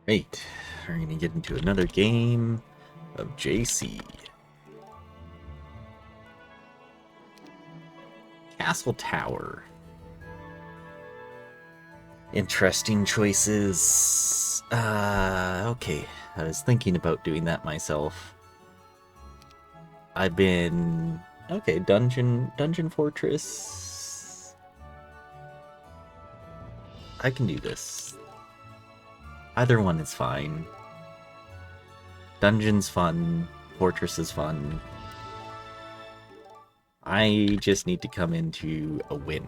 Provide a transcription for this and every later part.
Alright, we're gonna get into another game of JC. Castle Tower. Interesting choices. Okay. I was thinking about doing that myself. I've been... Okay, Dungeon Fortress. I can do this. Either one is fine. Dungeon's fun. Fortress is fun. I just need to come into a win.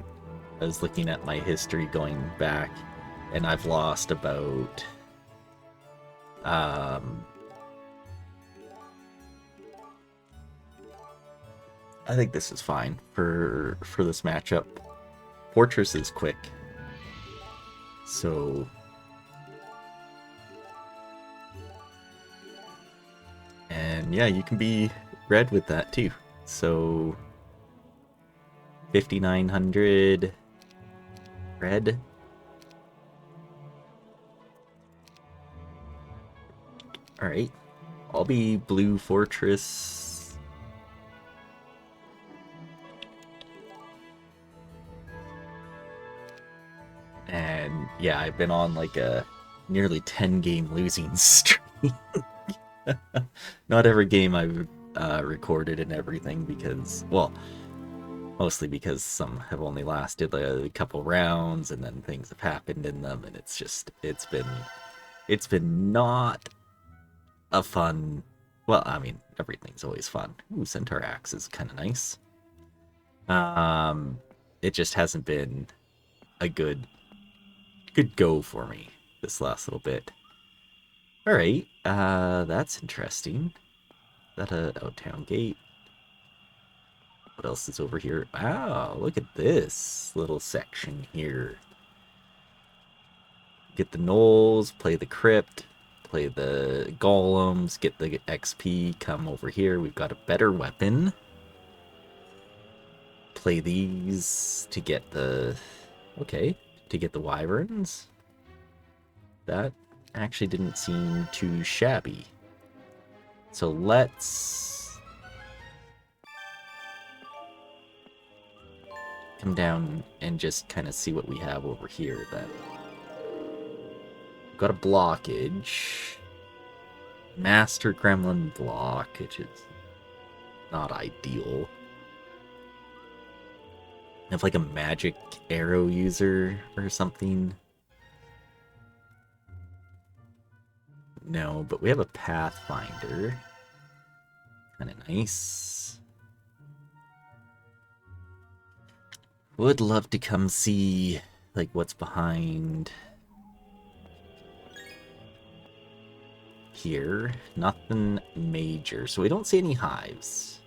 I was looking at my history going back, and I've lost about... I think this is fine for this matchup. Fortress is quick. So... And yeah, you can be red with that too. So... 5,900 red. Alright. I'll be blue fortress. And yeah, I've been on like a nearly 10 game losing streak. Not every game I've recorded and everything because, well, mostly because some have only lasted a couple rounds and then things have happened in them, and it's been not a fun... Well, I mean, everything's always fun. Ooh, Centaur Axe is kind of nice. It just hasn't been a good go for me this last little bit. Alright, that's interesting. Is that a Outtown Gate? What else is over here? Wow, look at this little section here. Get the gnolls, play the crypt, play the golems, get the XP, come over here. We've got a better weapon. Play these to get the... Okay, to get the wyverns. That actually didn't seem too shabby. So let's... come down and just kind of see what we have over here then. Got a blockage. Master Gremlin block, which is not ideal. I have like a magic arrow user or something. No, but we have a Pathfinder. Kind of nice. Would love to come see like what's behind here. Nothing major. So we don't see any hives,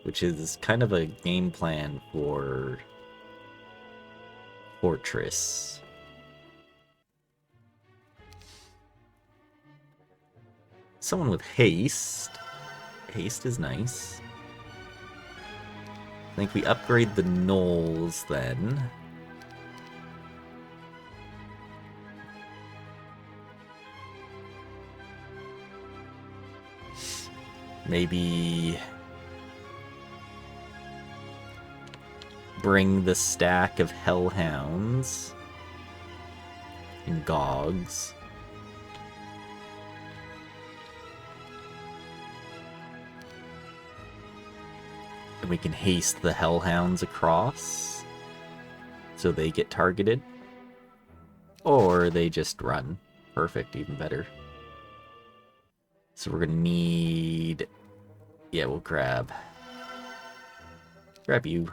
which is kind of a game plan for Fortress. Someone with haste. Haste is nice. I think we upgrade the gnolls then. Maybe bring the stack of hellhounds and gogs. And we can haste the hellhounds across so they get targeted. Or they just run. Perfect, even better. So we're gonna need... Yeah, we'll grab you.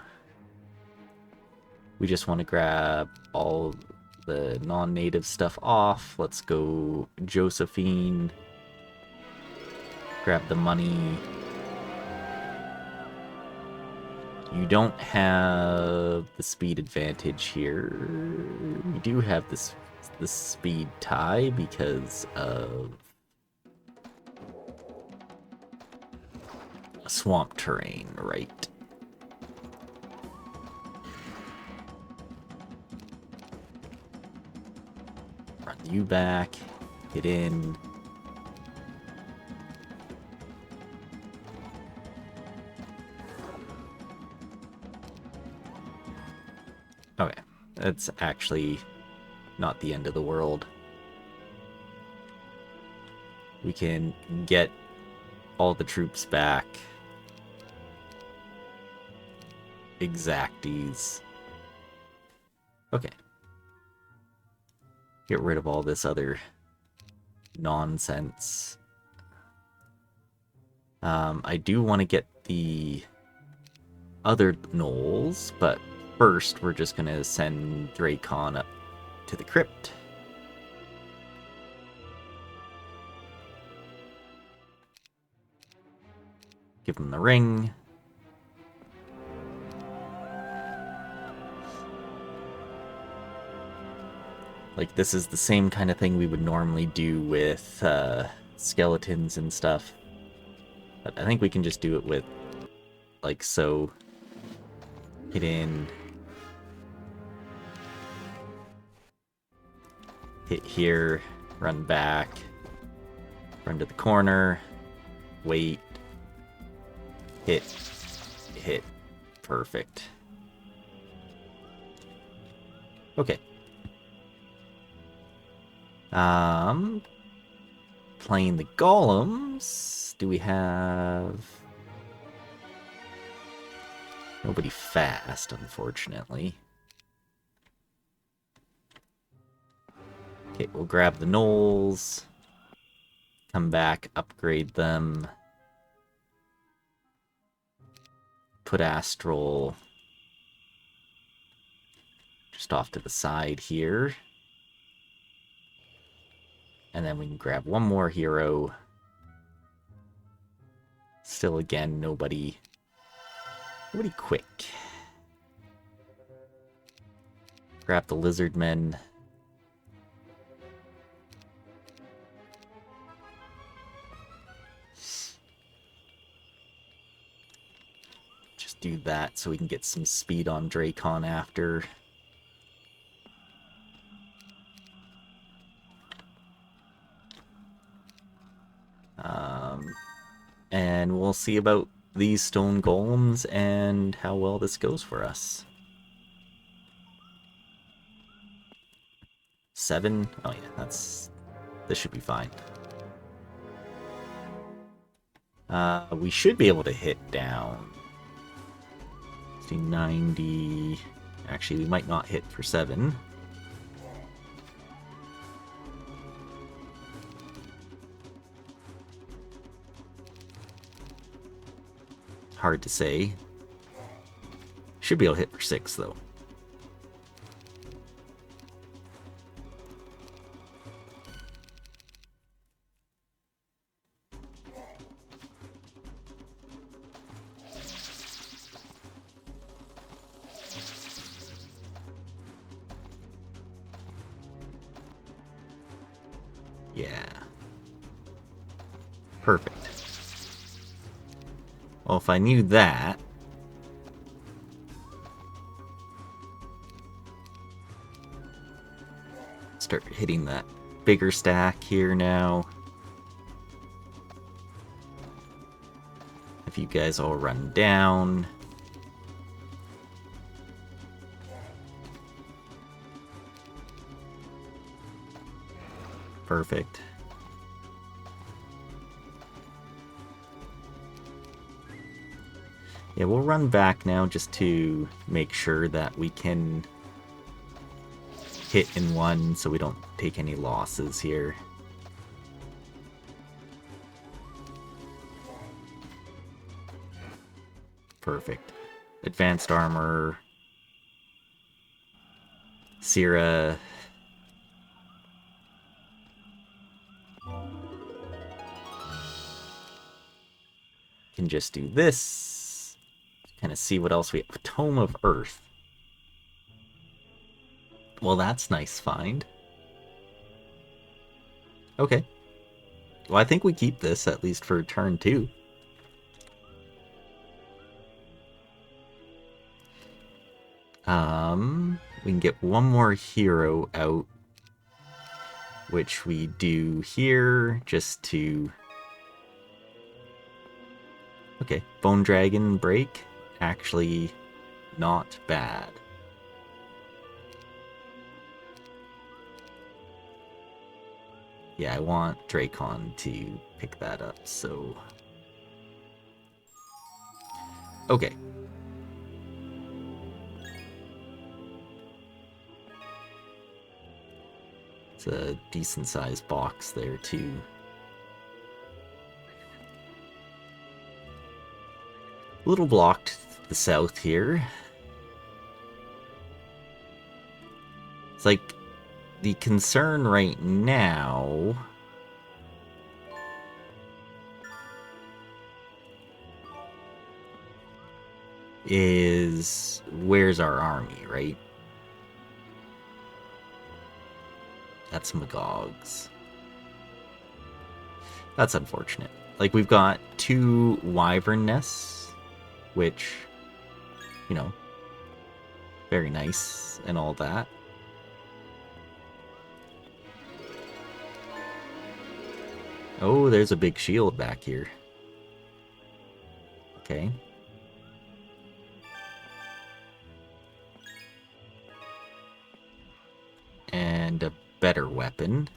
We just want to grab all the non-native stuff off. Let's go Josephine. Grab the money. You don't have the speed advantage here. You do have this speed tie because of swamp terrain, right? Run you back. Get in. Okay, that's actually not the end of the world. We can get all the troops back. Exacties. Okay. Get rid of all this other nonsense. I do want to get the other gnolls, but first we're just going to send Dracon up to the crypt. Give him the ring. Like, this is the same kind of thing we would normally do with skeletons and stuff. But I think we can just do it with, like, so. Hit in. Hit here. Run back. Run to the corner. Wait. Hit. Hit. Perfect. Okay. Playing the golems. Do we have... Nobody fast, unfortunately. Okay, we'll grab the gnolls. Come back, upgrade them. Put Astral just off to the side here. And then we can grab one more hero. Still, again, nobody quick. Grab the lizard men. Just do that so we can get some speed on Dracon after. And we'll see about these stone golems and how well this goes for us. 7? Oh yeah, this should be fine. We should be able to hit down. See, 90. Actually, we might not hit for 7. Hard to say. Should be able to hit for 6, though. Yeah. Perfect. Well, if I knew that... Start hitting that bigger stack here now. If you guys all run down. Perfect. Yeah, we'll run back now just to make sure that we can hit in one so we don't take any losses here. Perfect. Advanced armor. Syrah. Can just do this. Kind of see what else we have. Tome of Earth. Well, that's nice find. Okay. Well, I think we keep this, at least for turn 2. We can get one more hero out. which we do here just to... Okay, Bone Dragon break, actually not bad. Yeah, I want Dracon to pick that up, so... Okay. It's a decent-sized box there, too. A little blocked to the south here. It's like the concern right now is where's our army, right? That's Magog's. That's unfortunate. Like, we've got 2 wyvern nests, which, you know, very nice and all that. Oh, there's a big shield back here. Okay. And a better weapon.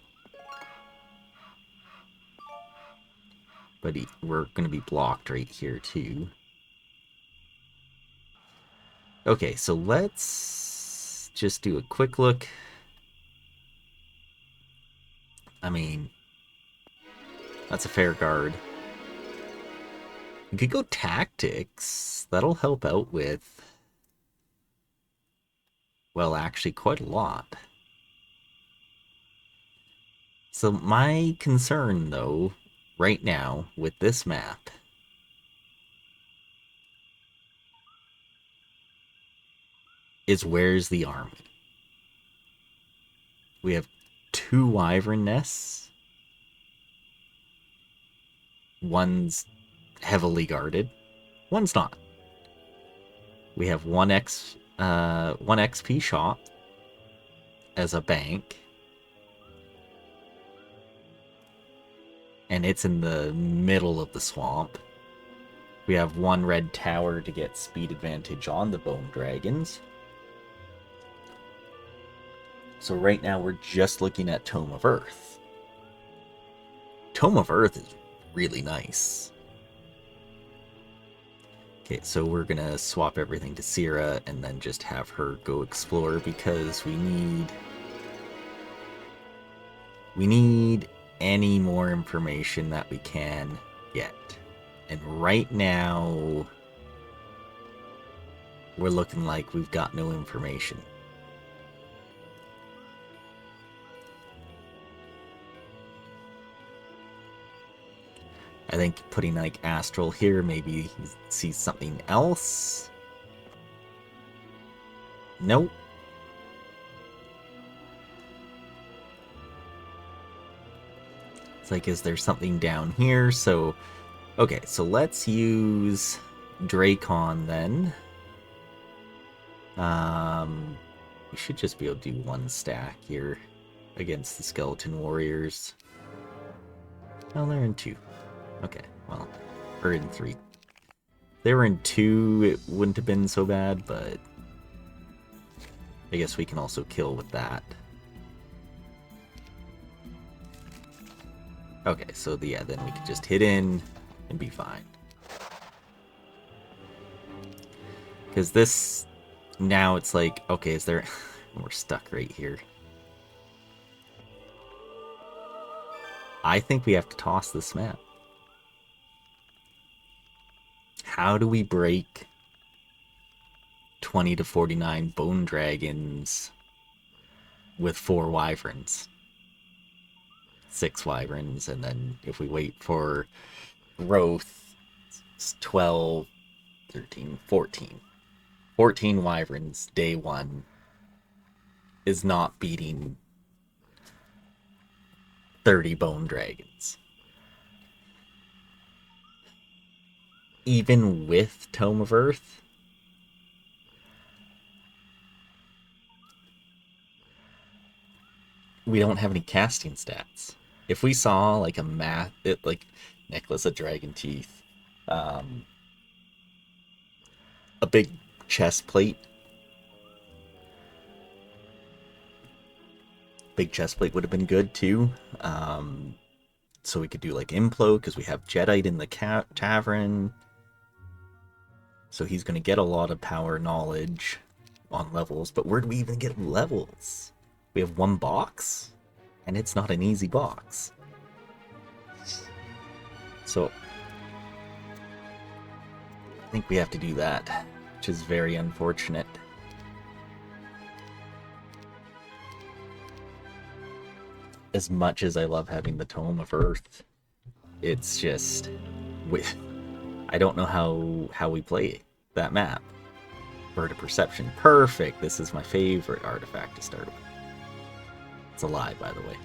But we're going to be blocked right here, too. Okay, so let's just do a quick look. I mean, that's a fair guard. We could go tactics. That'll help out with, well, actually quite a lot. So my concern, though, right now with this map is where's the army? We have 2 wyvern nests. One's heavily guarded. One's not. We have 1 XP shop as a bank. And it's in the middle of the swamp. We have 1 red tower to get speed advantage on the bone dragons. So right now we're just looking at Tome of Earth. Tome of Earth is really nice. Okay, so we're gonna swap everything to Syrah and then just have her go explore because we need any more information that we can get. And right now we're looking like we've got no information. I think putting like Astral here, maybe he sees something else. Nope. It's like, is there something down here? So, okay, so let's use Dracon then. We should just be able to do 1 stack here against the Skeleton Warriors. Oh, they're in 2. Okay, well, or in 3. If they were in 2, it wouldn't have been so bad, but I guess we can also kill with that. Okay, so yeah, then we can just hit in and be fine. Because this, now it's like, okay, is there, we're stuck right here. I think we have to toss this map. How do we break 20 to 49 bone dragons with 4 wyverns? 6 wyverns, and then if we wait for growth, it's 12, 13, 14. 14 wyverns day 1 is not beating 30 bone dragons. Even with Tome of Earth. we don't have any casting stats. If we saw like like Necklace of Dragon Teeth, um, a big chest plate, would have been good too. So we could do like Implo because we have Jedi in the tavern. So he's going to get a lot of power knowledge on levels. But where do we even get levels? We have one box, and it's not an easy box. So I think we have to do that, which is very unfortunate. As much as I love having the Tome of Earth, it's just I don't know how we play that map. Bird of Perception, perfect. This is my favorite artifact to start with. It's a lie, by the way.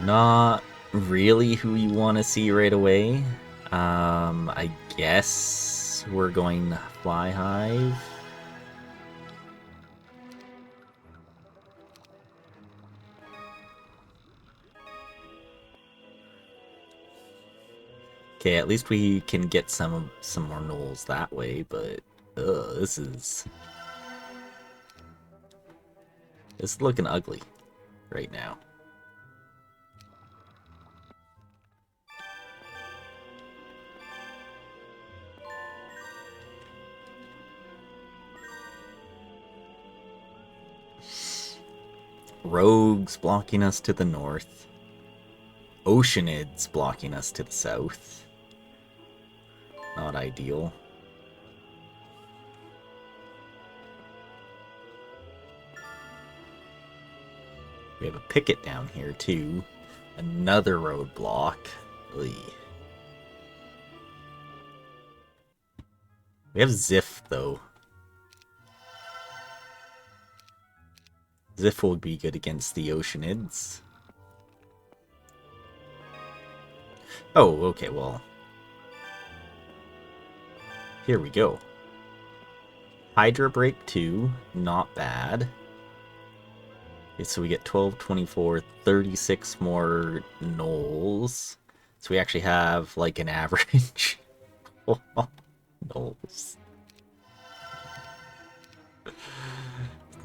Not really who you want to see right away. I guess we're going Fly Hive. Okay, at least we can get some more gnolls that way, but this is looking ugly right now. Rogues blocking us to the north. Oceanids blocking us to the south. Not ideal. We have a picket down here too. Another roadblock. Oy. We have Ziff though. Ziff will be good against the Oceanids. Oh, okay, well. Here we go. Hydra Break 2, not bad. Okay, so we get 12, 24, 36 more gnolls. So we actually have like an average. Gnolls.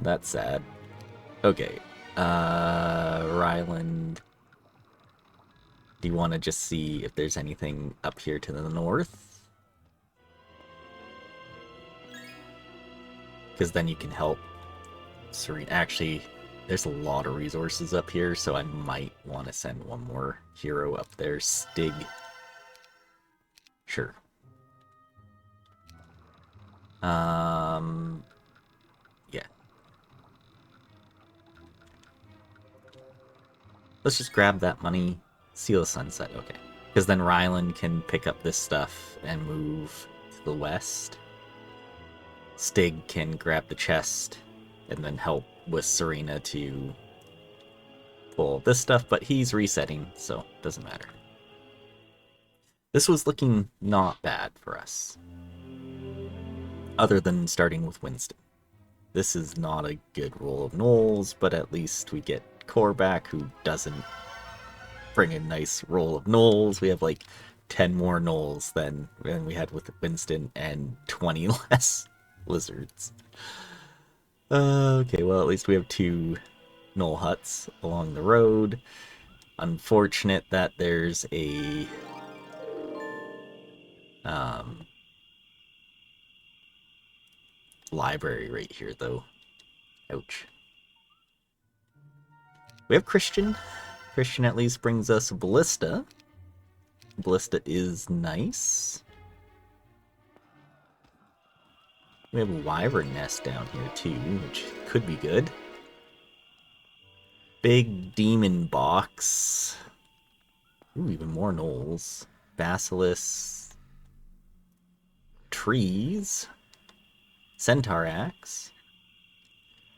That's sad. Okay. Ryland. Do you want to just see if there's anything up here to the north? Because then you can help Serene. Actually, there's a lot of resources up here, so I might want to send one more hero up there. Stig. Sure. Yeah. Let's just grab that money. Seal of Sunset, okay. Because then Ryland can pick up this stuff and move to the west. Stig can grab the chest and then help with Serena to pull this stuff, but he's resetting, so it doesn't matter. This was looking not bad for us. Other than starting with Winston. This is not a good roll of gnolls, but at least we get Core back, who doesn't bring a nice roll of gnolls. We have like 10 more gnolls than we had with Winston and 20 less lizards. Okay, well, at least we have 2 gnoll huts along the road. Unfortunate that there's a library right here, though. Ouch. We have Christian. Christian at least brings us a Ballista. Ballista is nice. We have a wyvern nest down here too, which could be good. Big demon box. Ooh, even more gnolls. Basilisks. Trees. Centaur axe.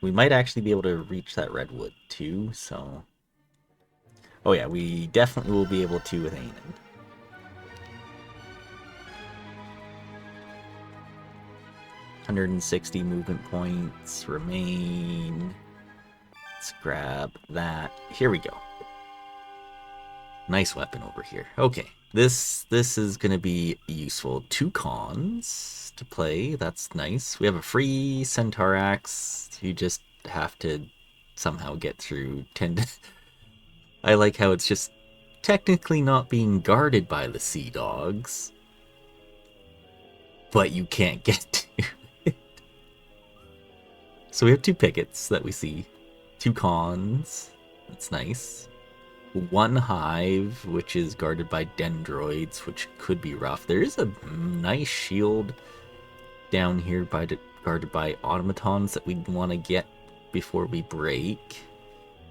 We might actually be able to reach that redwood too, so... Oh yeah, we definitely will be able to with Anon. 160 movement points remain. Let's grab that. Here we go. Nice weapon over here. Okay, this is gonna be useful. 2 cons to play. That's nice. We have a free centaur axe. You just have to somehow get through 10. I like how it's just technically not being guarded by the sea dogs, but you can't get to it. So we have 2 pickets that we see. 2 cons. That's nice. 1 hive, which is guarded by dendroids, which could be rough. There is a nice shield down here guarded by automatons that we'd want to get before we break.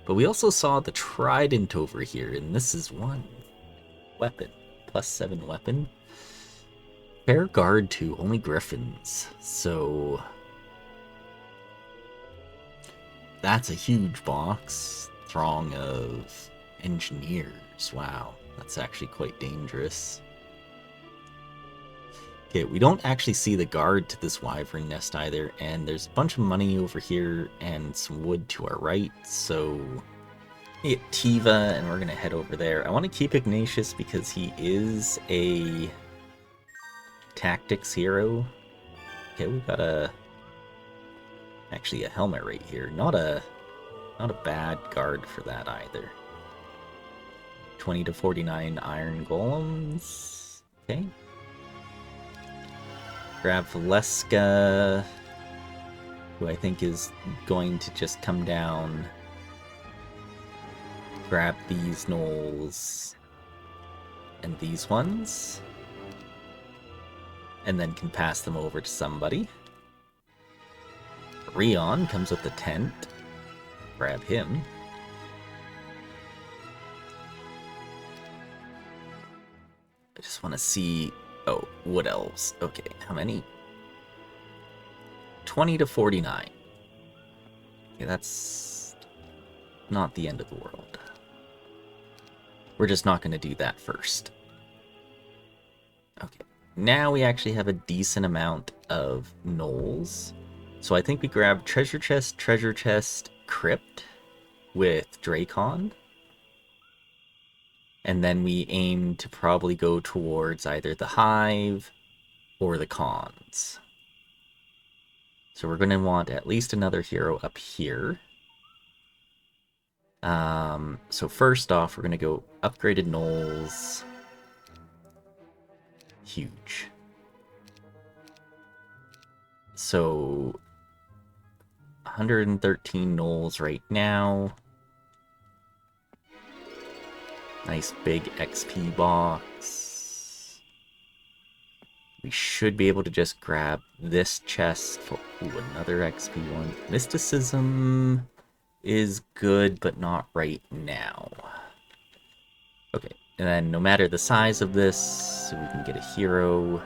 But we also saw the trident over here, and this is 1 weapon. +7 weapon. Fair guard to only griffins. So that's a huge box. Throng of engineers. Wow, that's actually quite dangerous. Okay, we don't actually see the guard to this wyvern nest either, and there's a bunch of money over here and some wood to our right, so we get Tiva, and we're gonna head over there. I want to keep Ignatius because he is a tactics hero. Okay, we've got actually a helmet right here. Not a bad guard for that either. 20 to 49 iron golems. Okay. Grab Valeska, who I think is going to just come down. Grab these gnolls and these ones, and then can pass them over to somebody. Rion comes with the tent. Grab him. I just want to see... Oh, wood elves. Okay, how many? 20 to 49. Okay, that's not the end of the world. We're just not going to do that first. Okay, now we actually have a decent amount of gnolls. So I think we grab treasure chest, crypt with Dracon. And then we aim to probably go towards either the hive or the cons. So we're going to want at least another hero up here. So first off, we're going to go upgraded gnolls. Huge. So 113 gnolls right now. Nice big XP box. We should be able to just grab this chest for another XP one. Mysticism is good, but not right now. Okay, and then no matter the size of this, so we can get a hero.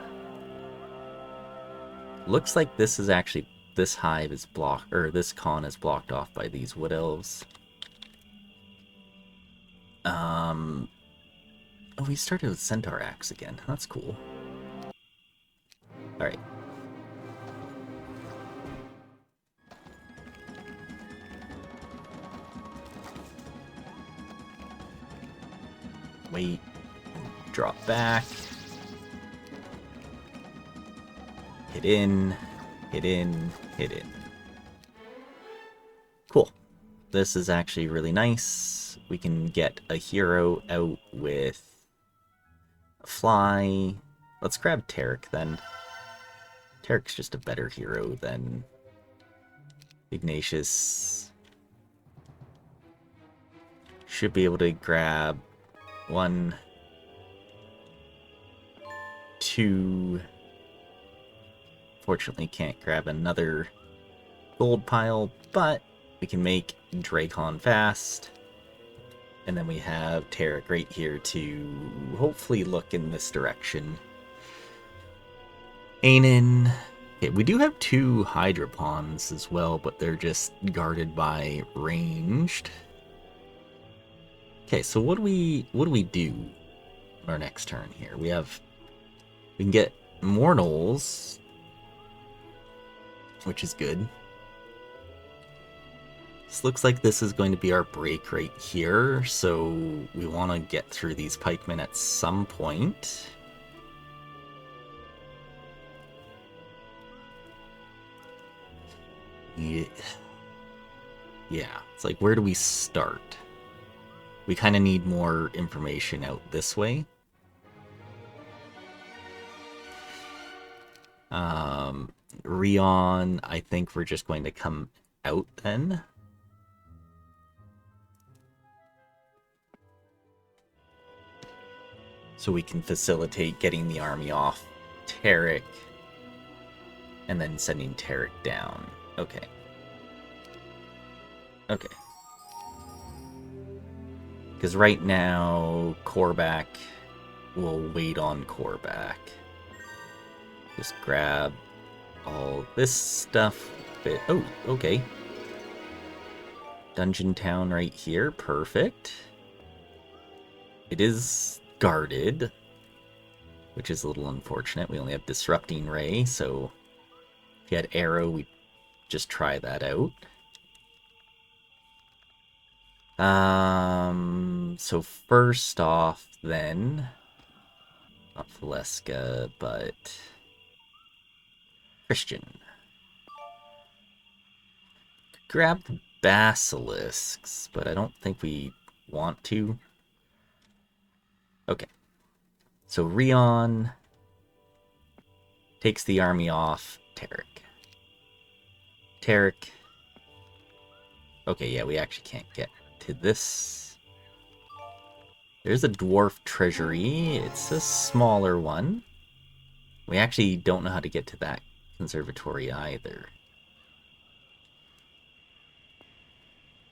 Looks like this is actually, this hive is blocked, or this con is blocked off by these wood elves. Oh, we started with Centaur Axe again. That's cool. Alright. Wait. Drop back. Hit in. Hit in. Hit in. Cool. This is actually really nice. We can get a hero out with a fly. Let's grab Tarek then. Tarek's just a better hero than Ignatius. Should be able to grab 1, 2. Fortunately can't grab another gold pile, but we can make Dracon fast. And then we have Tarek right here to hopefully look in this direction. Anin. Okay, we do have 2 Hydropons as well, but they're just guarded by ranged. Okay, so what do we do our next turn here? We can get more gnolls. which is good. This looks like this is going to be our break right here, so we want to get through these pikemen at some point. Yeah, it's like, where do we start? We kind of need more information out this way. Rion, I think we're just going to come out then. So we can facilitate getting the army off Tarek and then sending Tarek down. Okay. Okay. Because right now, Korvac will wait on Korvac. Just grab all this stuff. Oh, okay. Dungeon Town right here. Perfect. It is guarded, which is a little unfortunate. We only have Disrupting Ray, so if you had Arrow, we'd just try that out. So first off, then, not Valeska, but Christian. Grab the Basilisks, but I don't think we want to. Okay. So Rion takes the army off Tarek. Tarek. Okay, yeah, we actually can't get to this. There's a dwarf treasury. It's a smaller one. We actually don't know how to get to that conservatory either.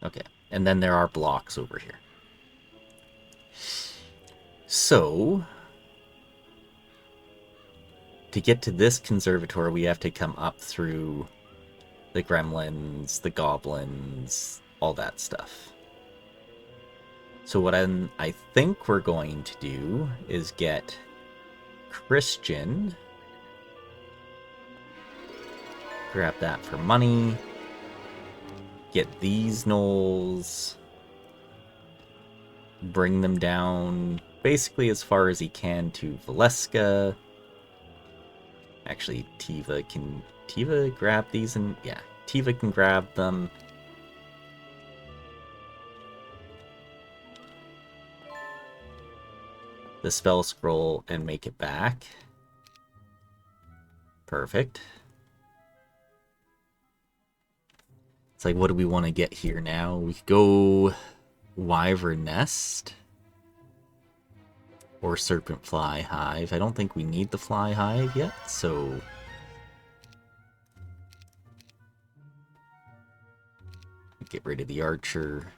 Okay, and then there are blocks over here. So, to get to this conservatory, we have to come up through the gremlins, the goblins, all that stuff. So what I think we're going to do is get Christian. Grab that for money. Get these gnolls. Bring them down basically as far as he can to Valeska. Actually, Tiva can grab these? And yeah, Tiva can grab them. The spell scroll and make it back. Perfect. It's like, what do we want to get here now? We could go Wyvern Nest or Serpent Fly Hive. I don't think we need the Fly Hive yet, so get rid of the Archer.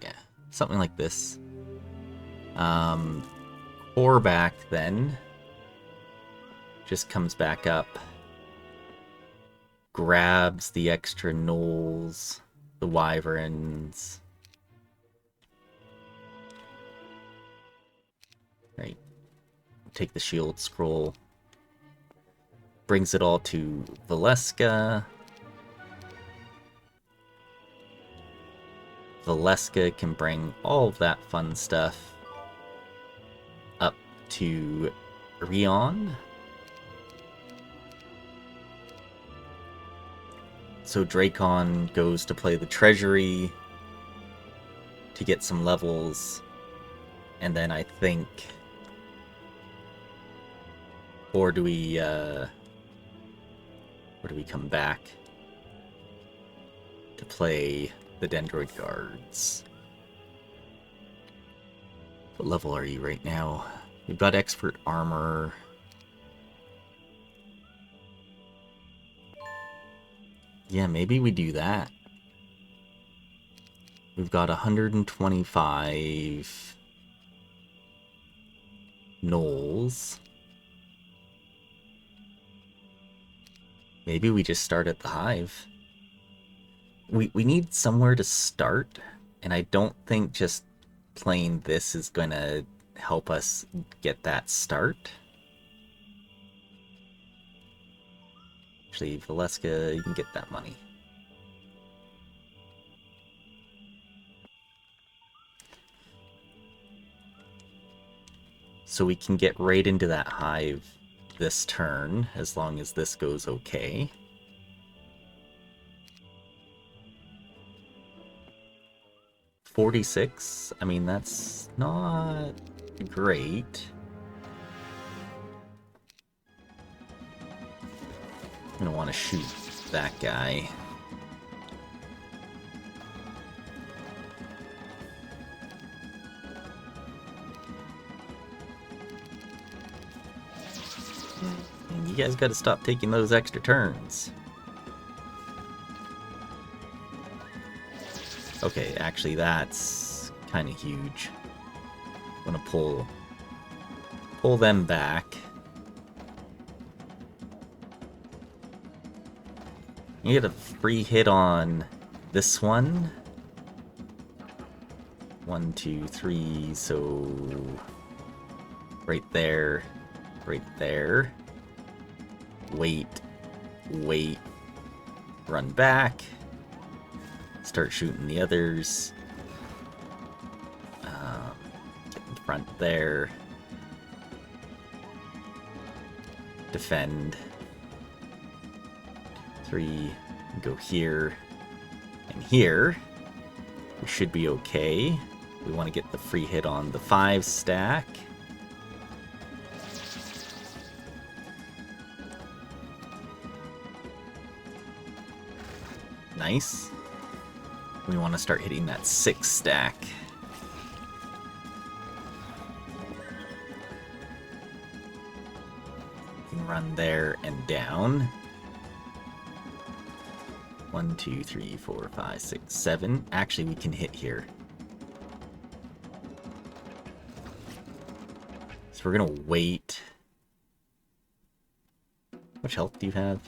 Yeah, something like this. Korvac then just comes back up, grabs the extra gnolls, the wyverns. Right. Take the shield scroll. Brings it all to Valeska. Valeska can bring all of that fun stuff up to Rion. So Dracon goes to play the treasury to get some levels, and then I think, or do we come back to play the Dendroid Guards? What level are you right now? We've got Expert Armor. Yeah, maybe we do that. We've got 125 gnolls. Maybe we just start at the Hive. We need somewhere to start, and I don't think just playing this is going to help us get that start. actually, Valeska, you can get that money. So we can get right into that hive this turn, as long as this goes okay. $46? I mean, that's not great. I'm gonna want to shoot that guy. And you guys gotta stop taking those extra turns. Okay, actually that's kind of huge. I'm gonna pull them back. You get a free hit on this one. 1, 2, 3, so right there, right there. Wait, run back. Start shooting the others. Get in front there. Defend. 3, go here and here. We should be okay. We want to get the free hit on the 5 stack. Nice. We want to start hitting that 6 stack. You can run there and down. 1, 2, 3, 4, 5, 6, 7. Actually, we can hit here. So we're gonna wait. How much health do you have?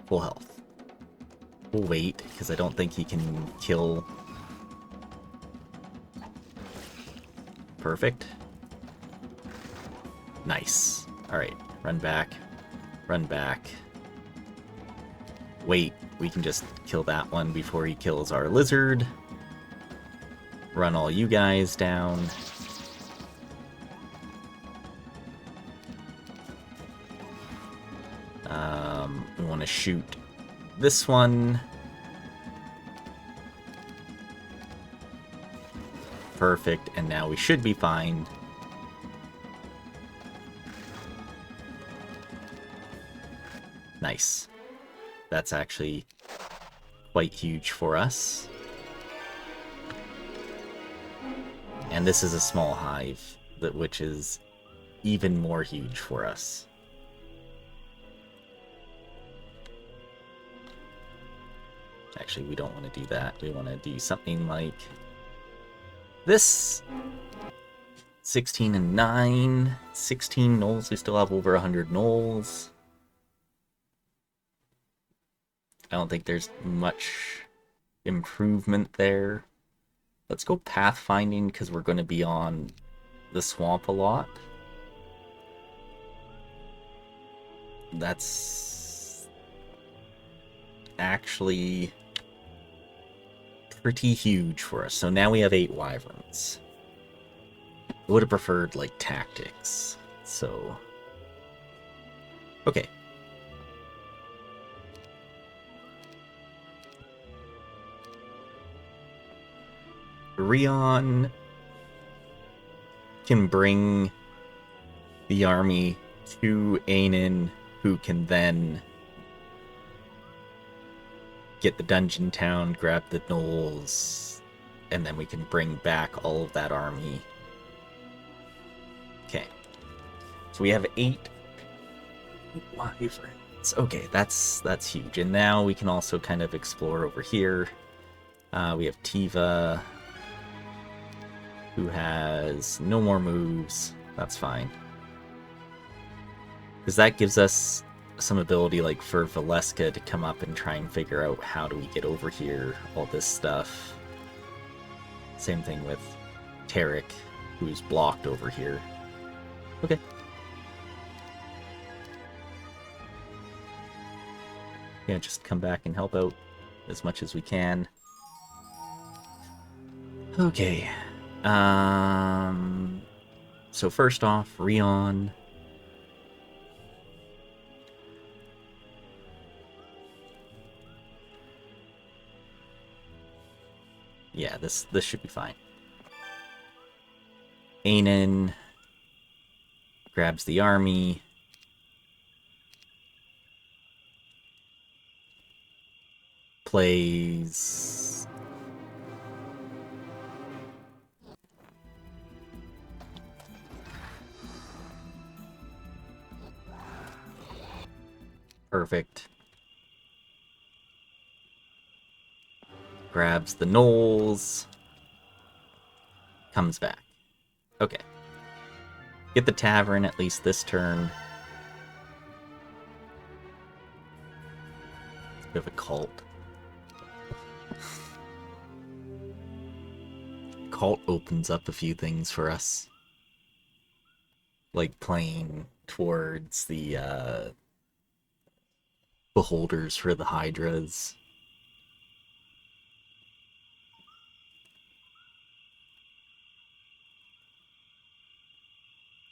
Full health. We'll wait, because I don't think he can kill. Perfect. Nice. Alright, run back. Run back. Wait, we can just kill that one before he kills our lizard. Run all you guys down. We want to shoot this one. Perfect, and now we should be fine. Nice. That's actually quite huge for us. And this is a small hive, which is even more huge for us. Actually, we don't want to do that. We want to do something like this. 16 and 9. 16 gnolls. We still have over 100 gnolls. I don't think there's much improvement there. Let's go pathfinding, because we're going to be on the swamp a lot. That's actually pretty huge for us. So now we have 8 wyverns. I would have preferred, like, tactics. So, okay. Rion can bring the army to Ainin, who can then get the dungeon town, grab the gnolls, and then we can bring back all of that army. Okay. So we have 8 wyverns. Okay, that's huge. And now we can also kind of explore over here. We have Tiva, who has no more moves. That's fine. Because that gives us some ability, like, for Valeska to come up and try and figure out how do we get over here, all this stuff. Same thing with Tarek, who's blocked over here. Okay. Yeah, just come back and help out as much as we can. Okay. So first off, Rion. Yeah, this should be fine. Anan grabs the army. Plays... Perfect. Grabs the Knolls. Comes back. Okay. Get the tavern at least this turn. It's a bit of a cult. Cult opens up a few things for us. Like playing towards the beholders for the Hydras.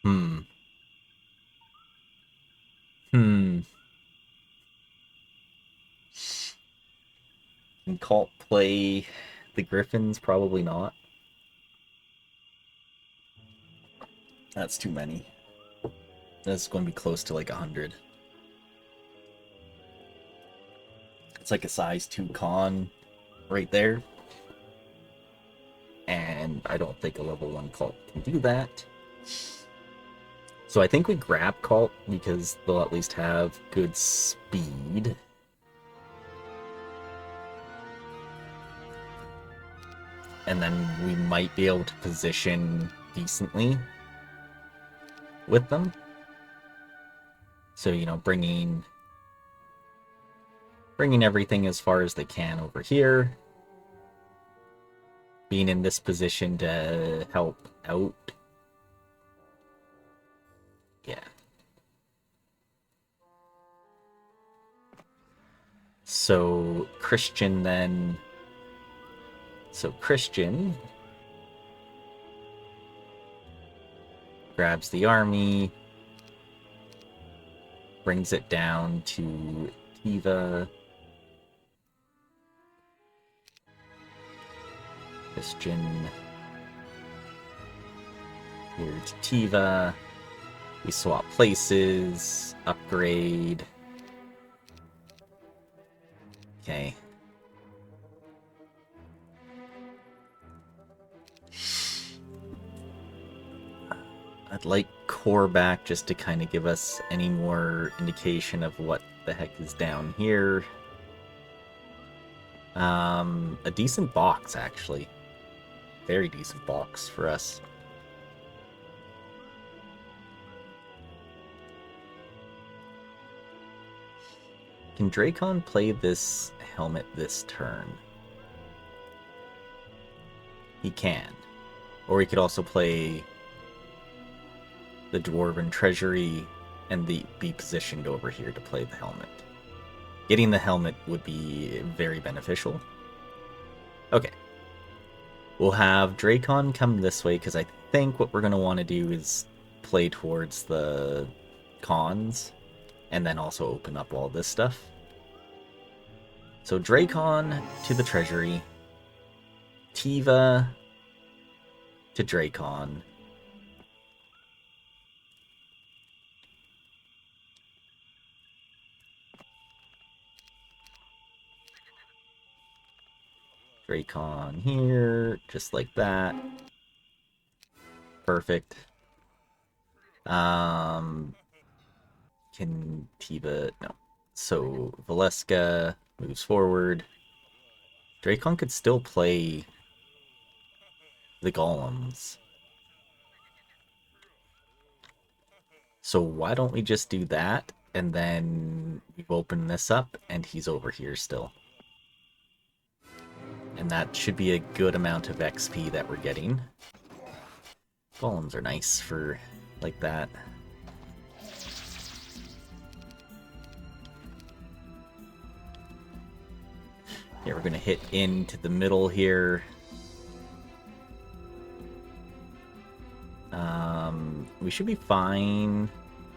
Hmm. Can Cult play the Griffins? Probably not. That's too many. That's going to be close to like 100. It's like a size 2 con right there. And I don't think a level 1 Cult can do that. So I think we grab Cult because they'll at least have good speed. And then we might be able to position decently with them. So, you know, bringing everything as far as they can over here. Being in this position to help out. Yeah. So, Christian then... So, Christian grabs the army, brings it down to Tiva. Christian here to Tiva. We swap places, upgrade. Okay. I'd like Core back just to kind of give us any more indication of what the heck is down here. A decent box, actually. Very decent box for us. Can Dracon play this helmet this turn? He can. Or he could also play the Dwarven Treasury and be positioned over here to play the helmet. Getting the helmet would be very beneficial. Okay. We'll have Dracon come this way, because I think what we're going to want to do is play towards the cons, and then also open up all this stuff. So Dracon to the Treasury, Tiva to Dracon. Dracon here, just like that. Perfect. Can Tiva... No. So Valeska moves forward. Dracon could still play the golems. So why don't we just do that, and then we've opened this up, and he's over here still. And that should be a good amount of XP that we're getting. Golems are nice for like that. Yeah, we're gonna hit into the middle here. We should be fine.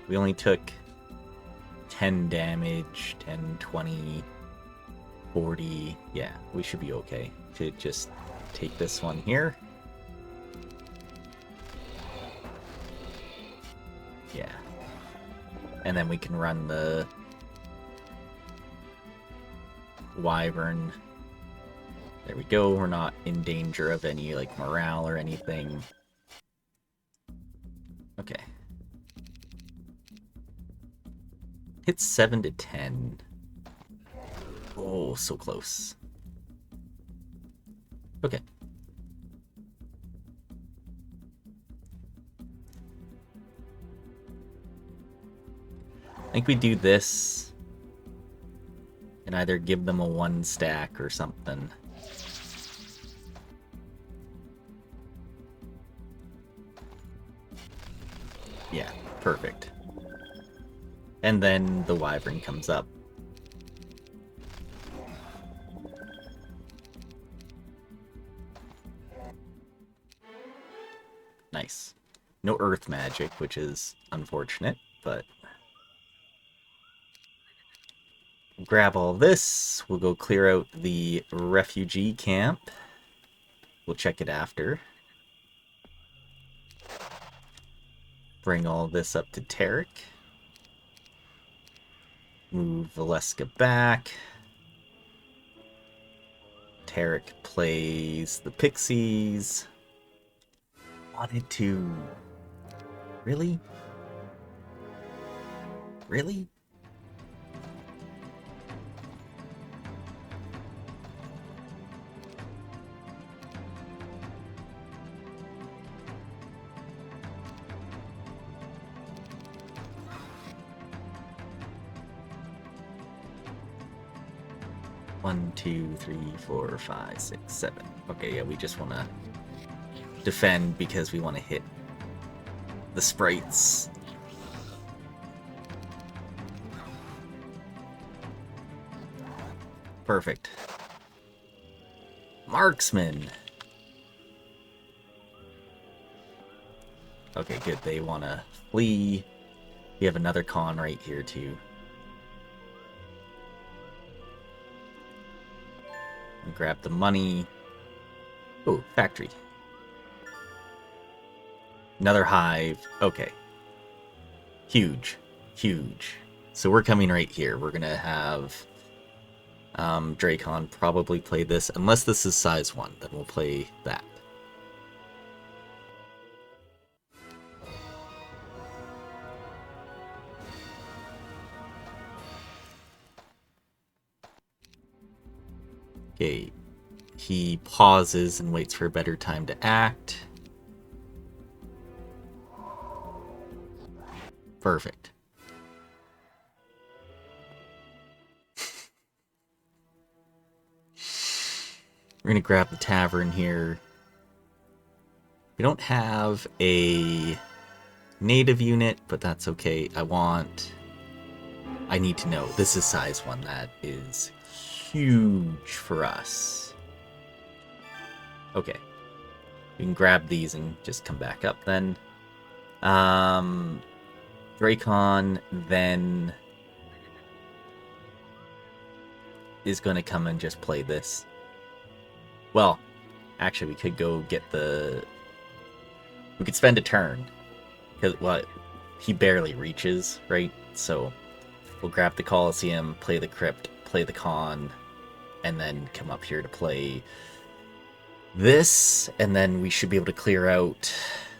We only took 10 damage, 10, 20, 40. Yeah, we should be okay to just take this one here. Yeah. And then we can run the Wyvern. There we go. We're not in danger of any, like, morale or anything. Okay. Hit 7 to 10. Oh, so close. Okay. I think we do this and either give them a 1 stack or something. Yeah, perfect. And then the Wyvern comes up. Nice. No earth magic, which is unfortunate, but... grab all this. We'll go clear out the refugee camp. We'll check it after. Bring all this up to Tarek. Move Valeska back. Tarek plays the Pixies. Wanted to... Really? Really? One, two, three, four, five, six, seven. Okay, yeah, we just want to defend because we want to hit the sprites. Perfect. Marksman. Okay, good. They want to flee. We have another con right here, too. Grab the money. Oh, factory. Another hive. Okay. Huge. Huge. So we're coming right here. We're going to have Dracon probably play this. Unless this is size 1, then we'll play that. Okay. He pauses and waits for a better time to act. Perfect. We're going to grab the tavern here. We don't have a native unit, but that's okay. I need to know. This is size 1. That is huge for us. Okay. We can grab these and just come back up then. Dracon then is going to come and just play this. Well, actually, we could go get the... We could spend a turn. Because, well, he barely reaches, right? So, we'll grab the Colosseum, play the Crypt, play the Con, and then come up here to play this. And then we should be able to clear out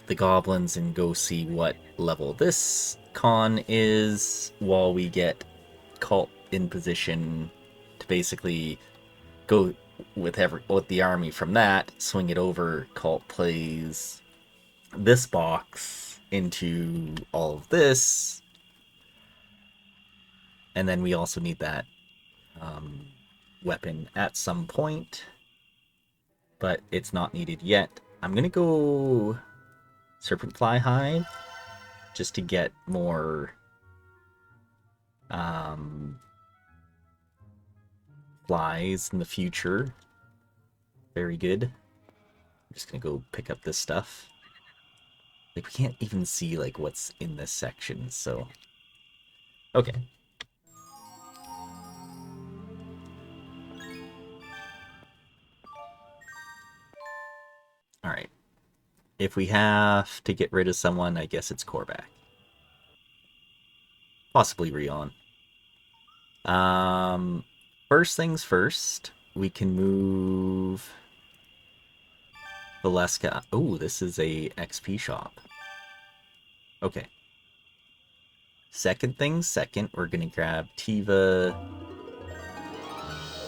the Goblins and go see what level this Con is while we get Cult in position to basically go with the army from that, swing it over. Cult plays this box into all of this, and then we also need that weapon at some point, but it's not needed yet. I'm gonna go Serpentfly Hive just to get more supplies in the future. Very good. I'm just gonna go pick up this stuff. Like, we can't even see, like, what's in this section, so... Okay. Alright. If we have to get rid of someone, I guess it's Korvac. Possibly Rion. First things first, we can move Valeska. Oh, this is a XP shop. Okay. Second thing second, we're gonna grab Tiva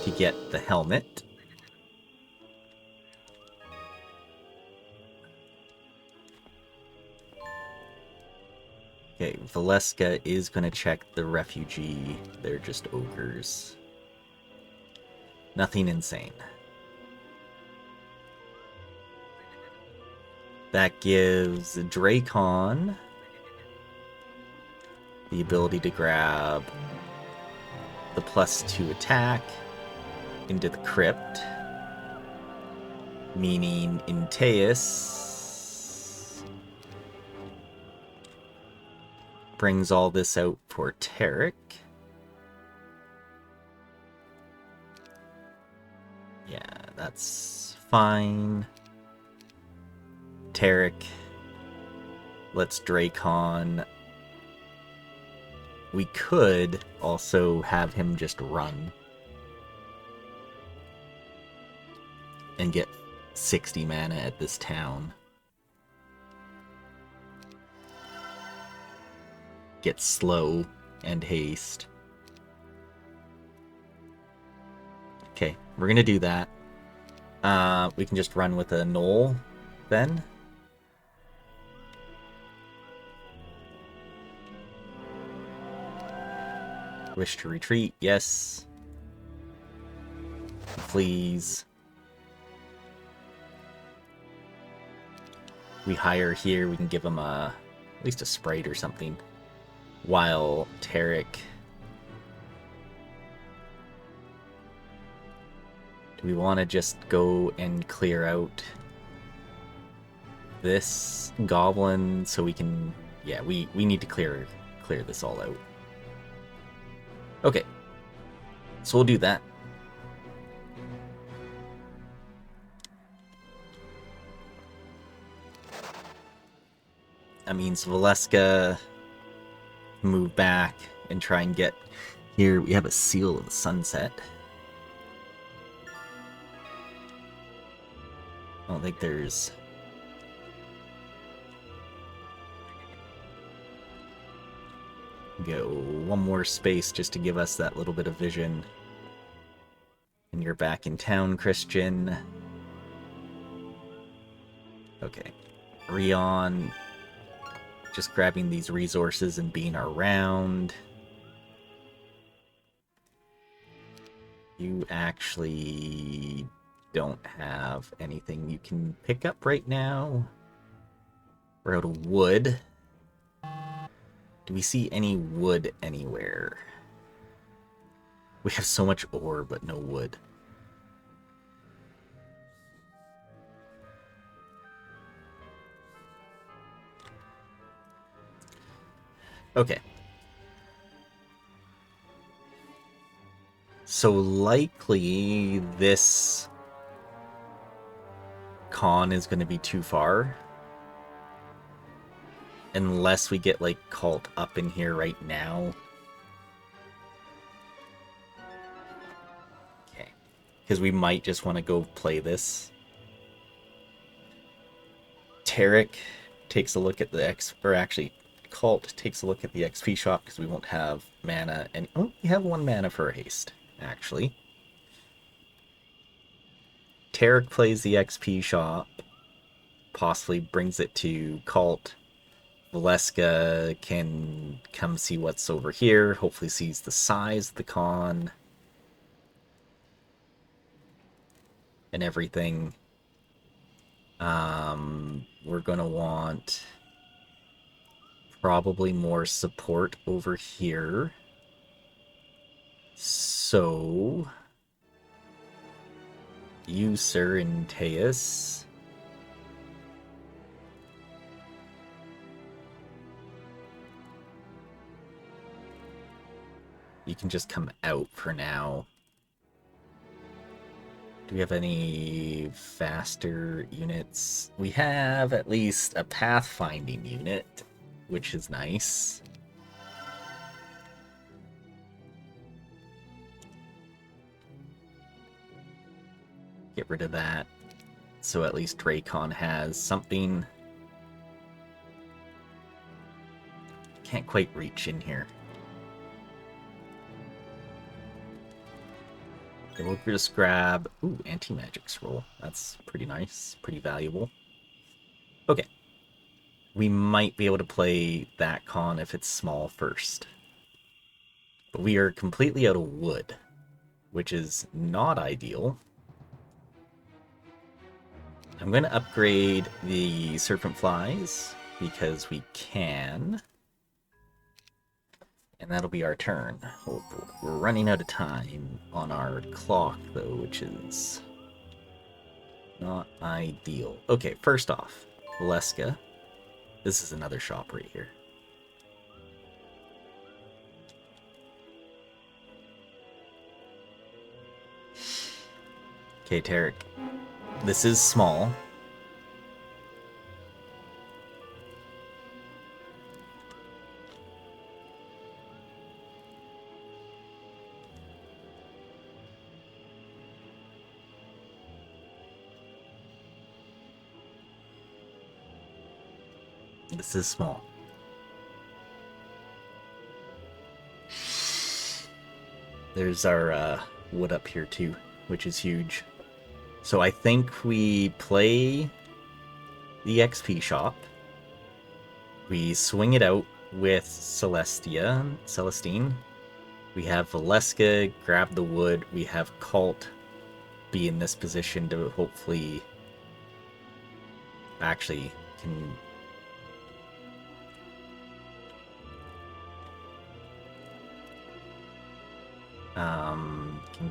to get the helmet. Okay, Valeska is gonna check the refugee. They're just ogres. Nothing insane. That gives Dracon the ability to grab the +2 attack into the crypt, meaning Inteus brings all this out for Tarek. Yeah, that's fine. Tarek lets Dracon. We could also have him just run and get 60 mana at this town. Get slow and haste. Okay, we're gonna do that. We can just run with a Knoll then. Wish to retreat, yes. Please. We hire here, we can give him at least a sprite or something. While Tarek... Do we want to just go and clear out this goblin so we can... Yeah, we need to clear this all out. Okay. So we'll do that. That means Valeska move back and try and get... Here we have a Seal of the Sunset. I don't think there's... Go one more space just to give us that little bit of vision. And you're back in town, Christian. Okay. Rion... Just grabbing these resources and being around. You actually don't have anything you can pick up right now. We're out of wood. Do we see any wood anywhere? We have so much ore, but no wood. Okay. So likely this con is going to be too far. Unless we get, like, Cult up in here right now. Okay. Because we might just want to go play this. Tarek takes a look at the or actually, Cult takes a look at the XP shop because we won't have mana. And oh, we have 1 mana for a haste, actually. Tarek plays the XP shop. Possibly brings it to Cult. Valeska can come see what's over here. Hopefully sees the size of the con. And everything. We're going to want probably more support over here. So you, sir, in Teus. You can just come out for now. Do we have any faster units? We have at least a pathfinding unit, which is nice. Get rid of that. So at least Dracon has something. Can't quite reach in here. Okay, we'll just grab... Ooh, anti-magic scroll. That's pretty nice. Pretty valuable. Okay. We might be able to play that con if it's small first. But we are completely out of wood, which is not ideal. I'm going to upgrade the Serpent Flies because we can. And that'll be our turn. We're running out of time on our clock, though, which is not ideal. Okay, first off, Valeska. This is another shop right here. Okay, Tarek. This is small. This is small. There's our wood up here too, which is huge. So I think we play the XP shop. We swing it out with Celestine. We have Valeska grab the wood. We have Cult be in this position to hopefully actually can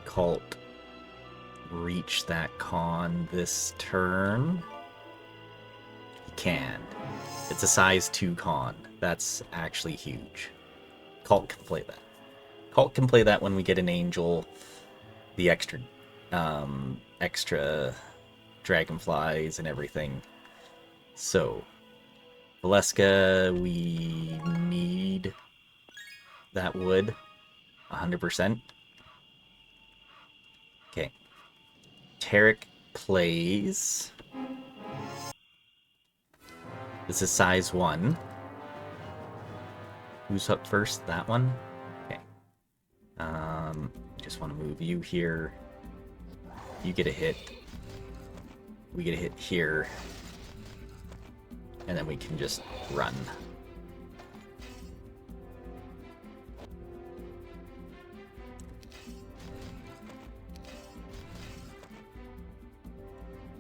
Cult reach that con this turn? He can. It's a size 2 con. That's actually huge. Cult can play that. Cult can play that when we get an angel, the extra dragonflies and everything. So, Valeska, we need that wood 100%. Okay. Tarek plays. This is size 1. Who's up first? That one? Okay. Just want to move you here. You get a hit. We get a hit here. And then we can just run.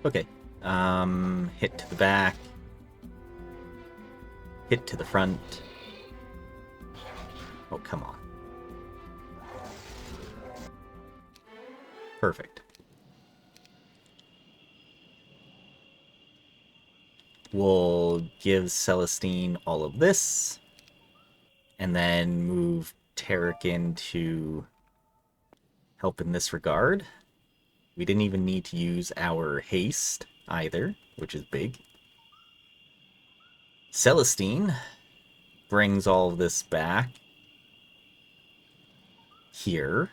Okay. Hit to the back. Hit to the front. Oh, come on. Perfect. We'll give Celestine all of this. And then move Tarek in to help in this regard. We didn't even need to use our haste either, which is big. Celestine brings all of this back here.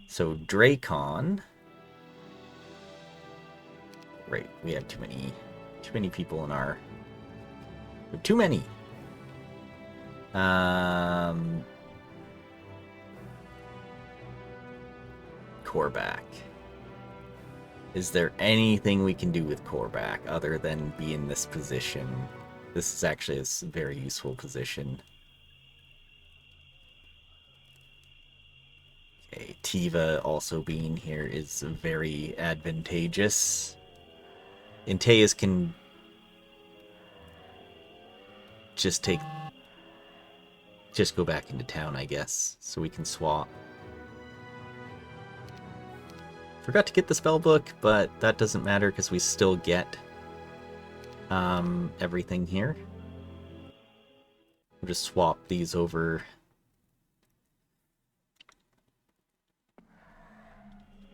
So Dracon. Right, we have too many people in our. Too many. Corback. Is there anything we can do with Corback other than be in this position? This is actually a very useful position. Okay, Tiva also being here is very advantageous. Inteus can just go back into town, I guess, so we can swap. Forgot to get the spell book, but that doesn't matter because we still get everything here. We'll just swap these over.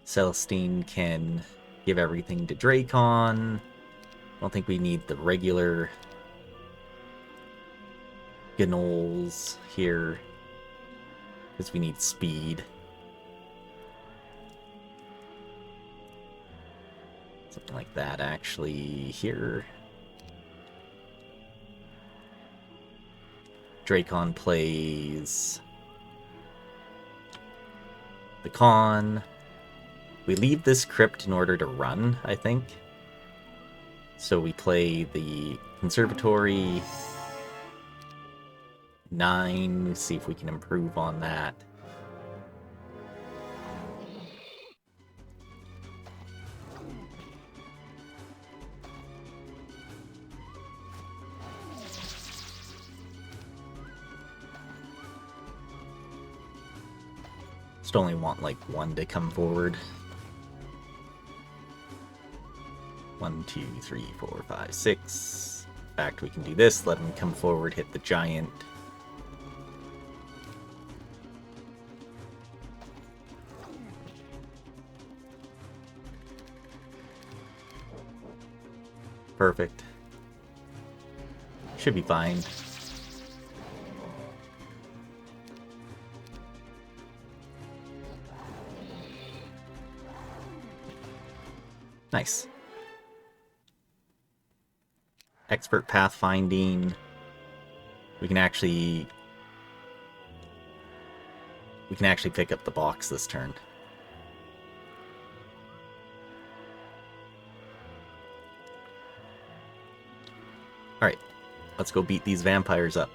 Celestine can give everything to Dracon. I don't think we need the regular Gnolls here because we need speed. Something like that actually here. Dracon plays the con. We leave this crypt in order to run, I think. So we play the conservatory 9, see if we can improve on that. Just only want like one to come forward. 1, 2, 3, 4, 5, 6. In fact, we can do this. Let him come forward, hit the giant. Perfect. Should be fine. Nice. Expert pathfinding. We can actually pick up the box this turn. Alright, let's go beat these vampires up.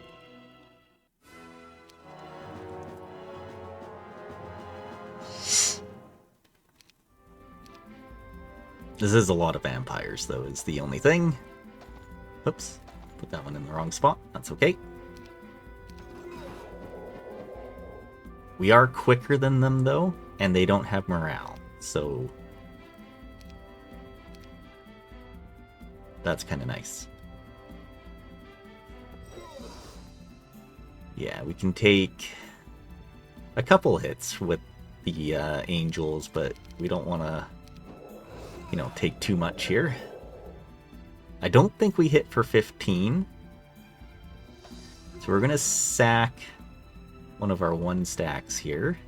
This is a lot of vampires, though, is the only thing. Oops, put that one in the wrong spot. That's okay. We are quicker than them, though, and they don't have morale, so that's kind of nice. Yeah, we can take a couple hits with the angels, but we don't want to, you know, take too much here. I don't think we hit for 15. So we're going to sack one of our 1 stacks here.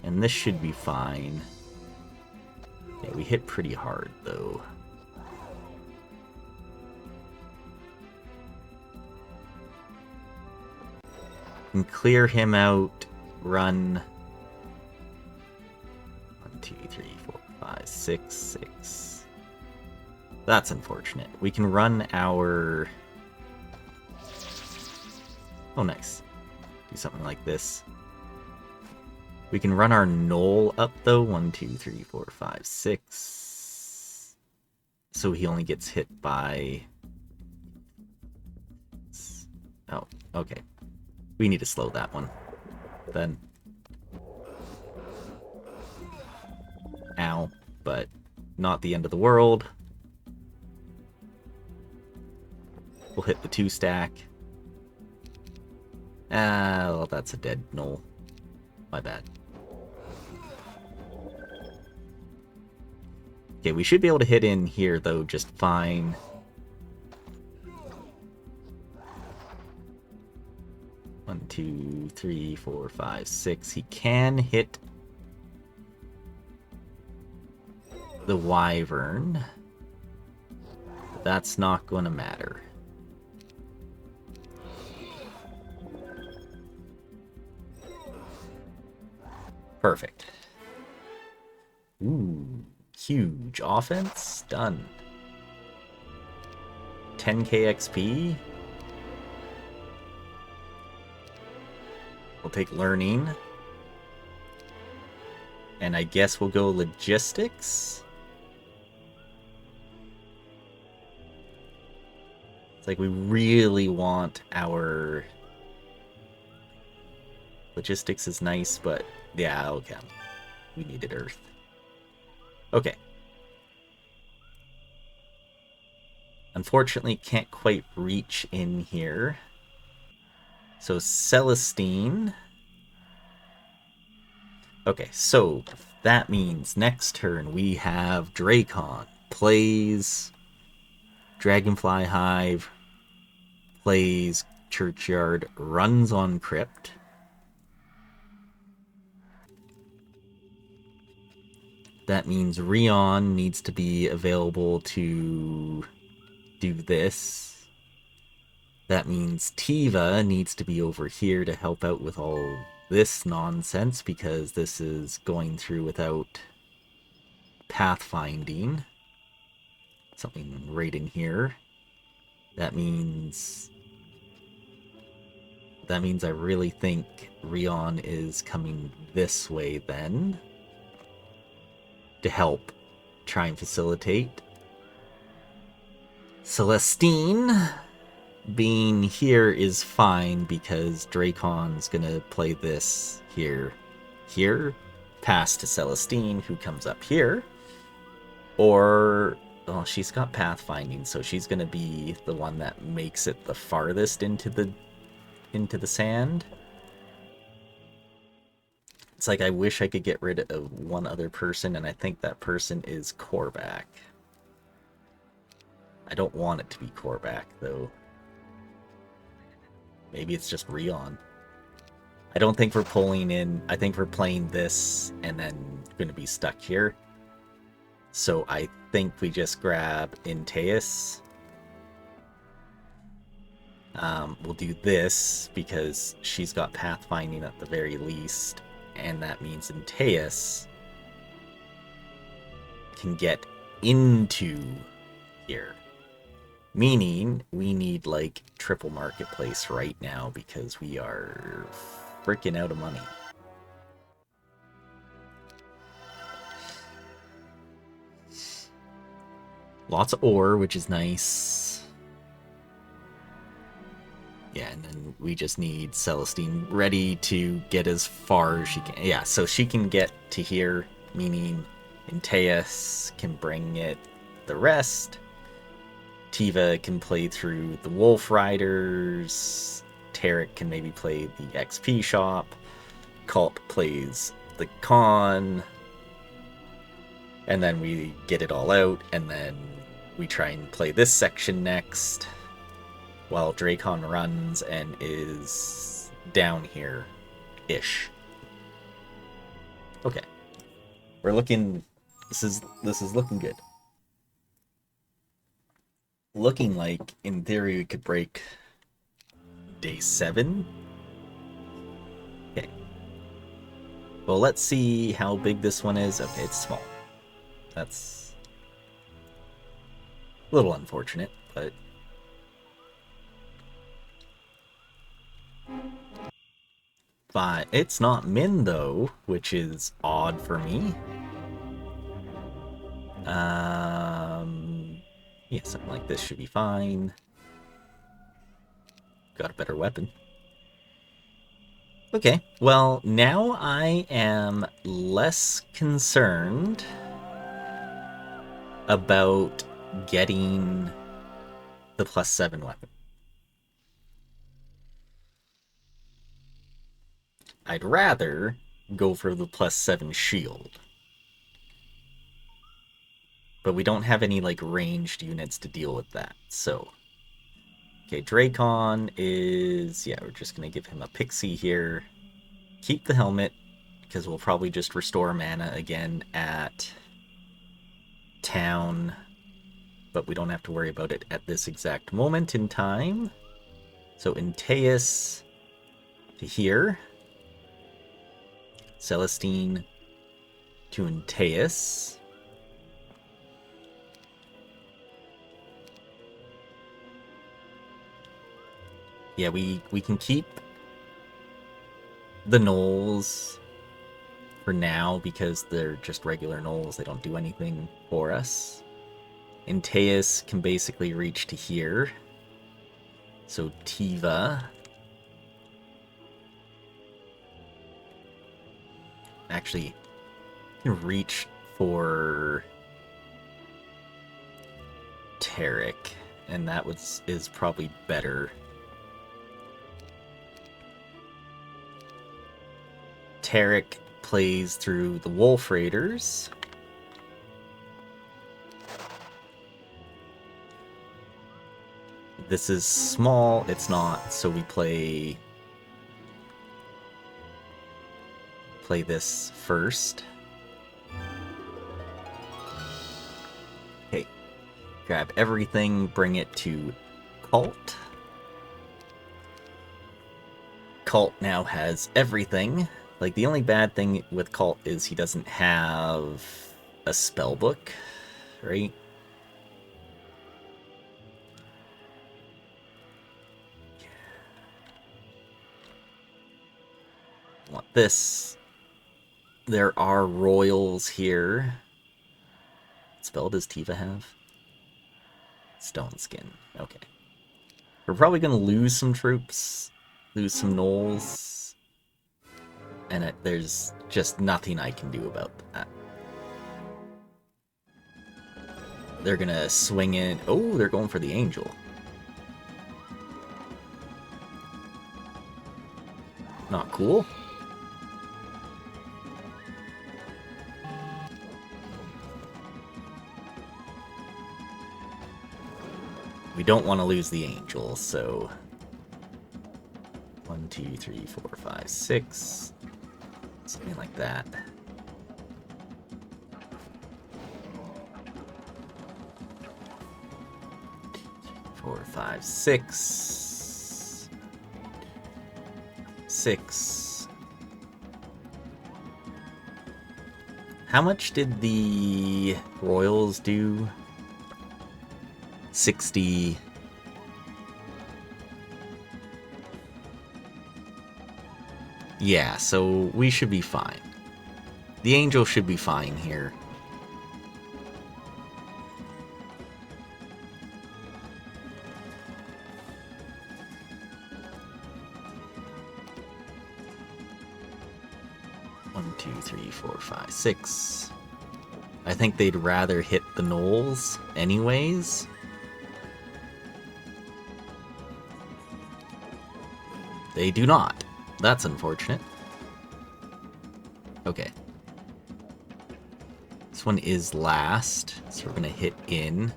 And this should be fine. Yeah, we hit pretty hard, though. And clear him out, run 1, 2, 3, 4, 5, 6, 6. That's unfortunate. We can run our... Oh, nice. Do something like this. We can run our Gnoll up, though. 1, 2, 3, 4, 5, 6. So he only gets hit by... Oh, okay. We need to slow that one. Then. Ow. But not the end of the world. We'll hit the 2 stack. Ah, well, that's a dead Gnoll. My bad. Okay, we should be able to hit in here, though, just fine. One, 2, 3, 4, 5, 6. He can hit the Wyvern. But that's not going to matter. Perfect. Ooh, huge offense. Done. 10k XP. We'll take learning. And I guess we'll go logistics. It's like we really want our... Logistics is nice, but yeah, okay. We needed Earth. Okay. Unfortunately, can't quite reach in here. So Celestine. Okay, so that means next turn we have Dracon plays Dragonfly Hive, plays Churchyard, runs on Crypt. That means Rion needs to be available to do this. That means Tiva needs to be over here to help out with all this nonsense, because this is going through without pathfinding. Something right in here. That means I really think Rion is coming this way then to help try and facilitate. Celestine being here is fine because Dracon's gonna play this here, pass to Celestine, who comes up here, or, well, she's got pathfinding, so she's gonna be the one that makes it the farthest into the sand. It's like I wish I could get rid of one other person, and I think that person is Korvac. I don't want it to be Korvac, though. Maybe it's just Rion. I don't think we're pulling in... I think we're playing this and then going to be stuck here. So I think we just grab Inteus. We'll do this because she's got pathfinding at the very least, and that means Inteus can get into here. Meaning, we need, like, triple marketplace right now because we are freaking out of money. Lots of ore, which is nice. Yeah, and then we just need Celestine ready to get as far as she can. Yeah, so she can get to here, meaning Inteus can bring it the rest. Tiva can play through the Wolf Riders. Tarek can maybe play the XP shop. Culp plays the con. And then we get it all out, and then we try and play this section next, while Dracon runs and is down here-ish. Okay. We're looking... This is looking good. Looking like, in theory, we could break day 7. Okay. Well, let's see how big this one is. Okay, it's small. That's a little unfortunate, but... But it's not min, though, which is odd for me. Yeah, something like this should be fine. Got a better weapon. Okay, well, now I am less concerned about getting the +7 weapon. I'd rather go for the +7 shield. But we don't have any, like, ranged units to deal with that, so... Okay, Dracon is... Yeah, we're just gonna give him a pixie here. Keep the helmet, because we'll probably just restore mana again at town. But we don't have to worry about it at this exact moment in time. So Inteus to here. Celestine to Inteus. Yeah, we can keep the gnolls for now because they're just regular gnolls. They don't do anything for us. Inteus can basically reach to here. So Tiva. Actually, reach for Tarek, and that is probably better. Tarek plays through the Wolf Raiders. This is small, it's not, so we play this first. Okay, grab everything, bring it to Cult. Cult now has everything. Like, the only bad thing with Cult is he doesn't have a spell book, right? Want this. There are royals here. What spell does Tiva have? Stone Skin. Okay. We're probably going to lose some troops, lose some gnolls, and there's just nothing I can do about that. They're going to swing in. Oh, they're going for the angel. Not cool. We don't want to lose the angel, so 1, 2, 3, 4, 5, 6, something like that. Four, 5, 6, 6. How much did the Royals do? 60. Yeah, so we should be fine. The angel should be fine here. One, 2, 3, 4, 5, 6. I think they'd rather hit the gnolls anyways. They do not. That's unfortunate. Okay. This one is last, so we're gonna hit in.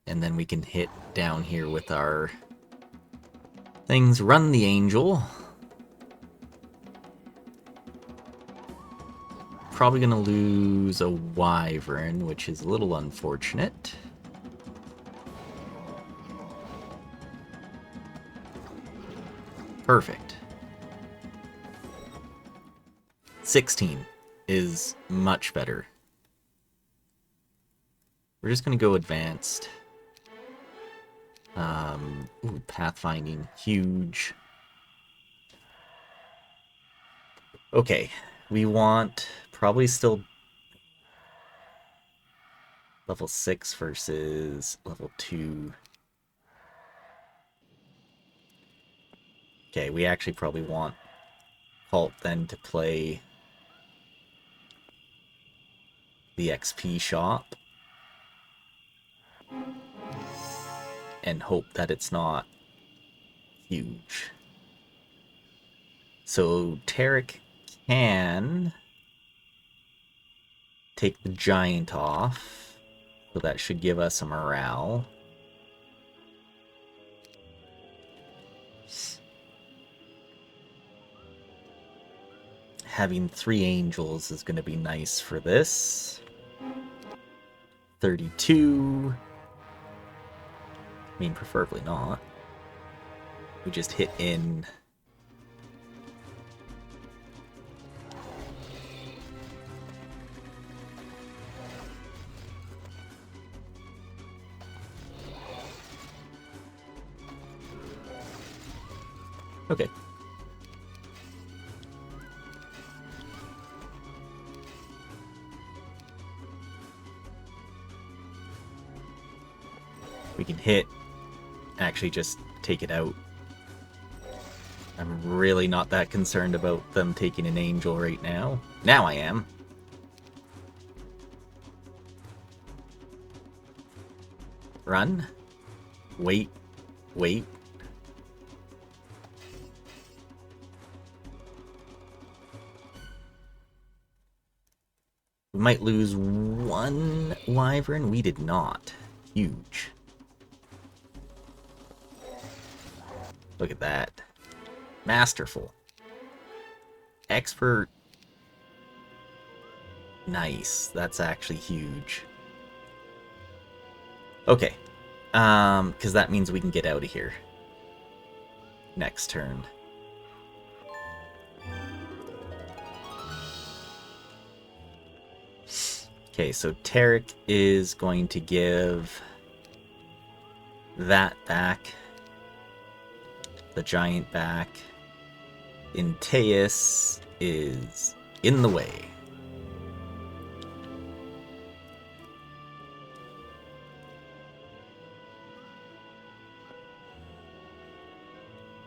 And then we can hit down here with our things. Run the angel. Probably gonna lose a wyvern, which is a little unfortunate. Perfect. 16 is much better. We're just gonna go advanced. Ooh, pathfinding, huge. Okay, we want probably still level 6 versus level 2. Okay, we actually probably want Halt then to play the XP shop and hope that it's not huge. So Tarek can take the giant off, so that should give us a morale. Having 3 angels is going to be nice for this. 32. I mean, preferably not. We just hit in. Okay. We can hit actually just take it out. I'm really not that concerned about them taking an angel right now. Now I am. Run. Wait. Wait. We might lose one wyvern. We did not. Huge. Look at that. Masterful. Expert. Nice. That's actually huge. Okay. Because that means we can get out of here. Next turn. Okay, so Tarek is going to give that back. The giant back. Inteus is in the way.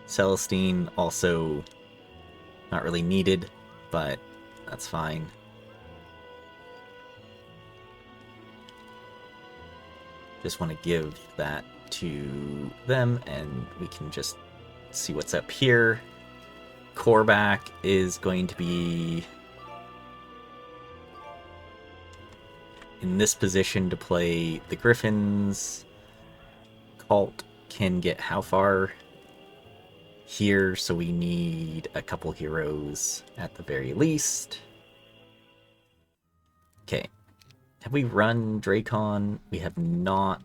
Celestine also not really needed, but that's fine. Just want to give that to them, and we can just see what's up here. Coreback is going to be in this position to play the Griffins. Cult can get how far? Here, so we need a couple heroes at the very least. Okay. Have we run Dracon? We have not.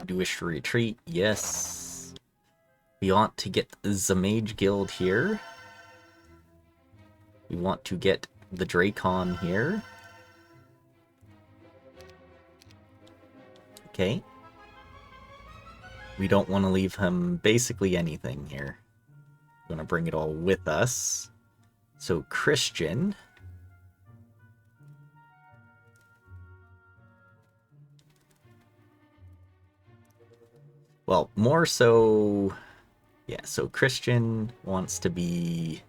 Do you wish to retreat? Yes. We want to get the Mage Guild here. We want to get the Dracon here. Okay. We don't want to leave him basically anything here. We're going to bring it all with us. So Christian. Well, more so... Yeah, so Christian wants to be...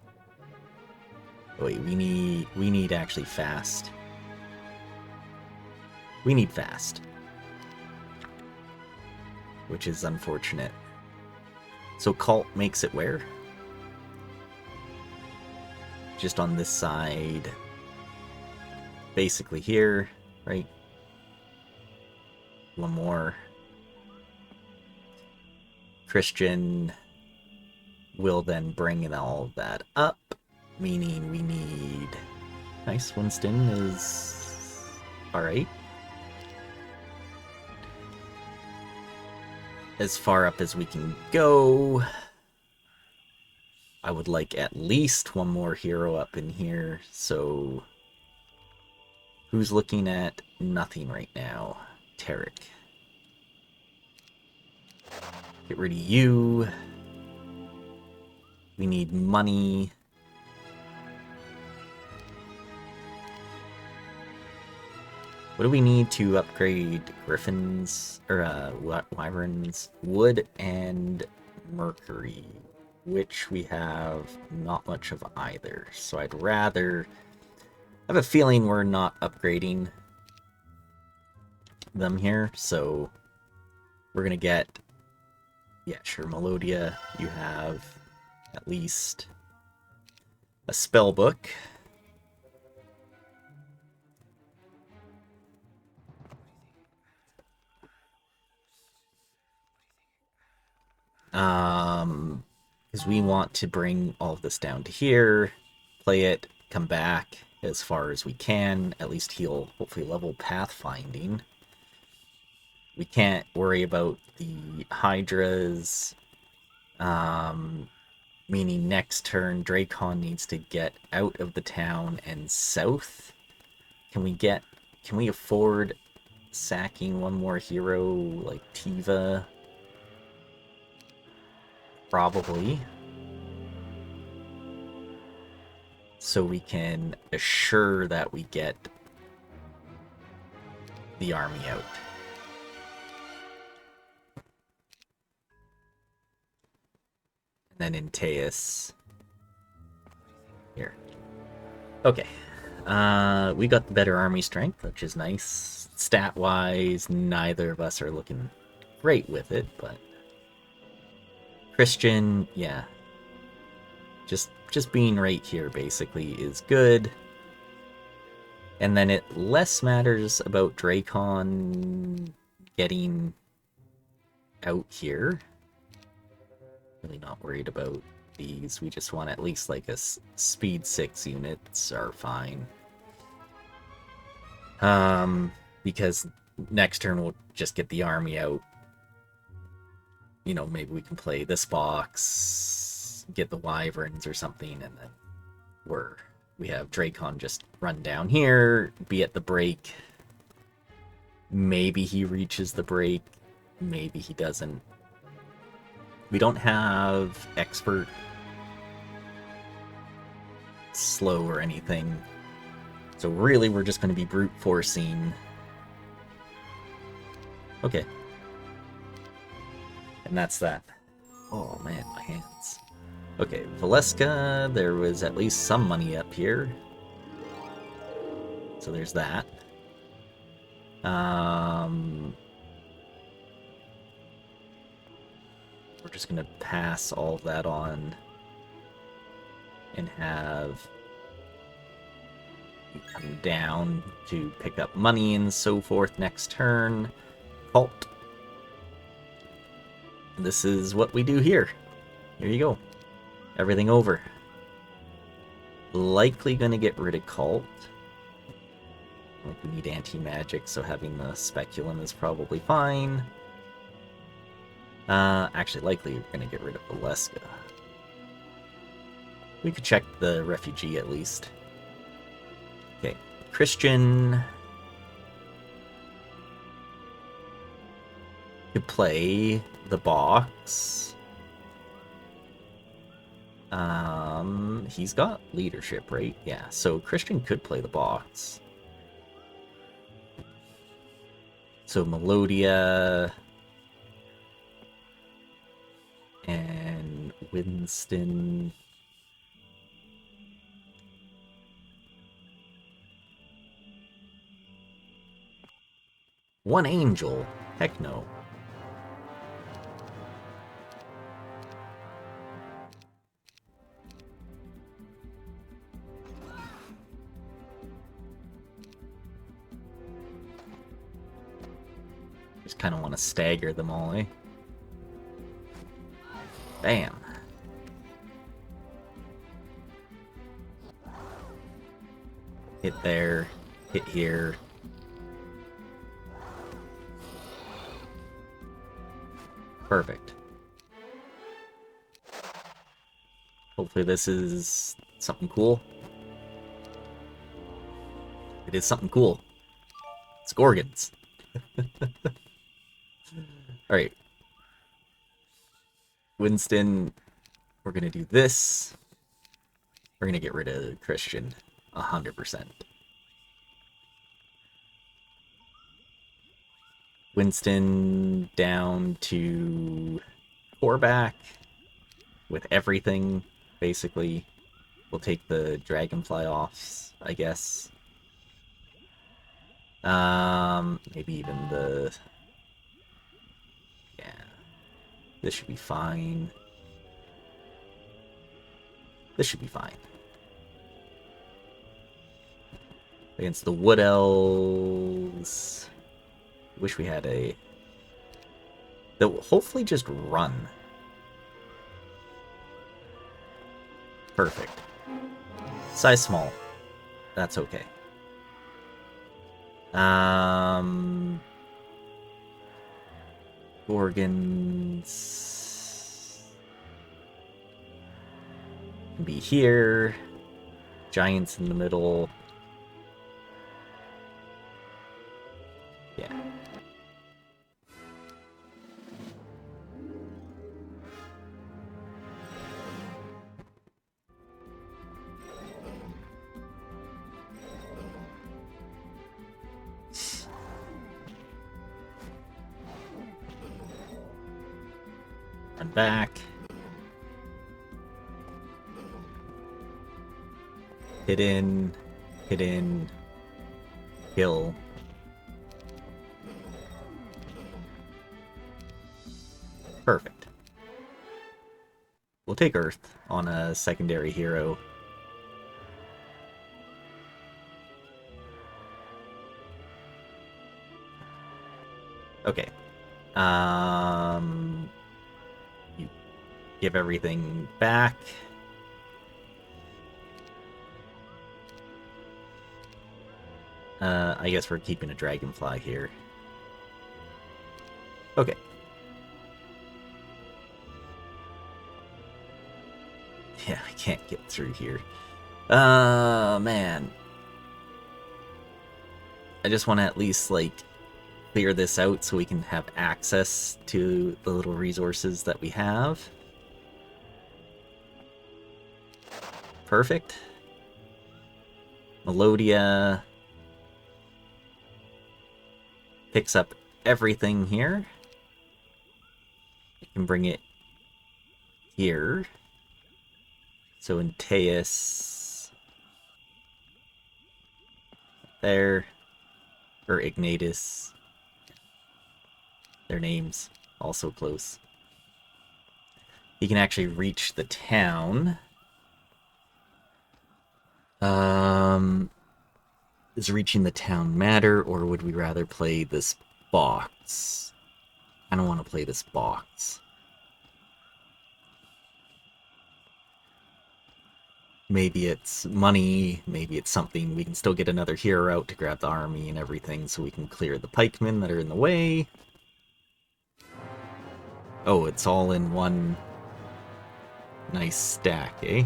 Wait, we need actually fast. We need fast. Which is unfortunate. So Cult makes it where? Just on this side. Basically here, right? One more. Christian will then bring all of that up, meaning we need... Nice, Winston is... Alright. As far up as we can go. I would like at least one more hero up in here, so... Who's looking at nothing right now? Tarek. Get rid of you. We need money. What do we need to upgrade Griffins, or Wyverns? Wood and Mercury, which we have not much of either. So I'd rather... I have a feeling we're not upgrading them here, so we're gonna get... Yeah, sure, Melodia, you have at least a spell book. Because we want to bring all of this down to here, play it, come back as far as we can, at least heal, hopefully level pathfinding. We can't worry about the Hydras, meaning next turn Dracon needs to get out of the town and south. Can we afford sacking one more hero like Tiva? Probably. So we can assure that we get the army out. then in Teus. Here. Okay. We got the better army strength, which is nice. Stat-wise, neither of us are looking great with it, but Christian, yeah. Just being right here basically is good. And then it less matters about Dracon getting out here. Really not worried about these. We just want at least like a speed 6 units are fine. Because next turn we'll just get the army out. You know, maybe we can play this box, get the wyverns or something, and then we have Dracon just run down here, be at the break. Maybe he reaches the break, maybe he doesn't. We don't have expert slow or anything. So really we're just going to be brute forcing. Okay. And that's that. Oh man, my hands. Okay, Valeska, there was at least some money up here. So there's that. We're just gonna pass all of that on and have you come down to pick up money and so forth next turn. Halt. This is what we do here. Here you go. Everything over. Likely gonna get rid of Cult. Like we need anti-magic, so having the Speculum is probably fine. Actually, likely we're gonna get rid of Valeska. We could check the refugee at least. Okay, Christian could play the box. He's got leadership, right? Yeah, so Christian could play the box. So Melodia and Winston. One angel? Heck no. Just kind of want to stagger them all, eh? Bam. Hit there, hit here. Perfect. Hopefully this is something cool. It is something cool. It's Gorgons. Alright. Winston, we're gonna do this. We're gonna get rid of Christian 100%. Winston down to 4 back with everything, basically. We'll take the dragonfly offs, I guess. Maybe even the... Yeah. This should be fine. This should be fine. Against the Wood Elves... Wish we had a... That will hopefully just run. Perfect. Size small. That's okay. Gorgons can be here. Giants in the middle. Yeah. Run back. Hit in, kill. Perfect. We'll take Earth on a secondary hero. Okay. You give everything back. I guess we're keeping a dragonfly here. Okay. Yeah, I can't get through here. Man. I just want to at least, like, clear this out so we can have access to the little resources that we have. Perfect. Melodia picks up everything here. You can bring it here. So in Teus, there, or Ignatus, their names also close. You can actually reach the town. Does reaching the town matter, or would we rather play this box? I don't want to play this box. Maybe it's money, maybe it's something. We can still get another hero out to grab the army and everything so we can clear the pikemen that are in the way. Oh, it's all in one nice stack, eh?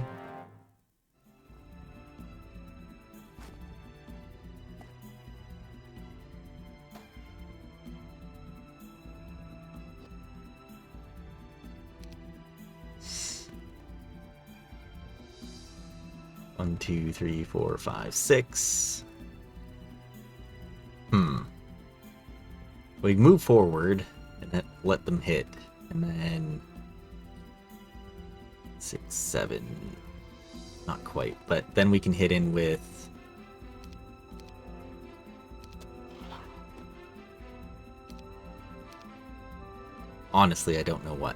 One, two, three, four, five, six. We move forward and let them hit. And then 6, 7. Not quite, but then we can hit in with honestly, I don't know what.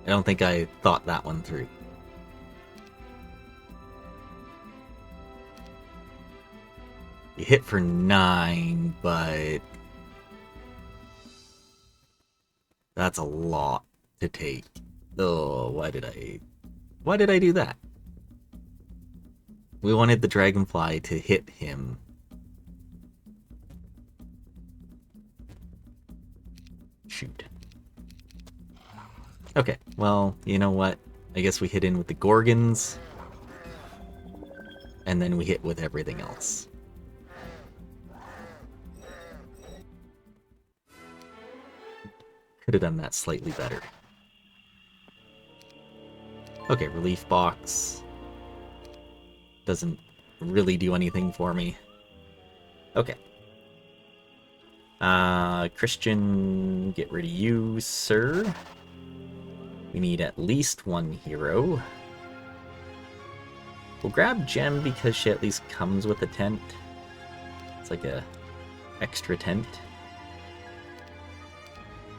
I don't think I thought that one through. You hit for 9, but that's a lot to take. Oh, why did I do that? We wanted the dragonfly to hit him. Shoot. Okay, well, you know what? I guess we hit in with the Gorgons. And then we hit with everything else. Could have done that slightly better. Okay, relief box. Doesn't really do anything for me. Okay. Christian, get rid of you, sir. We need at least one hero. We'll grab Gem because she at least comes with a tent. It's like a extra tent.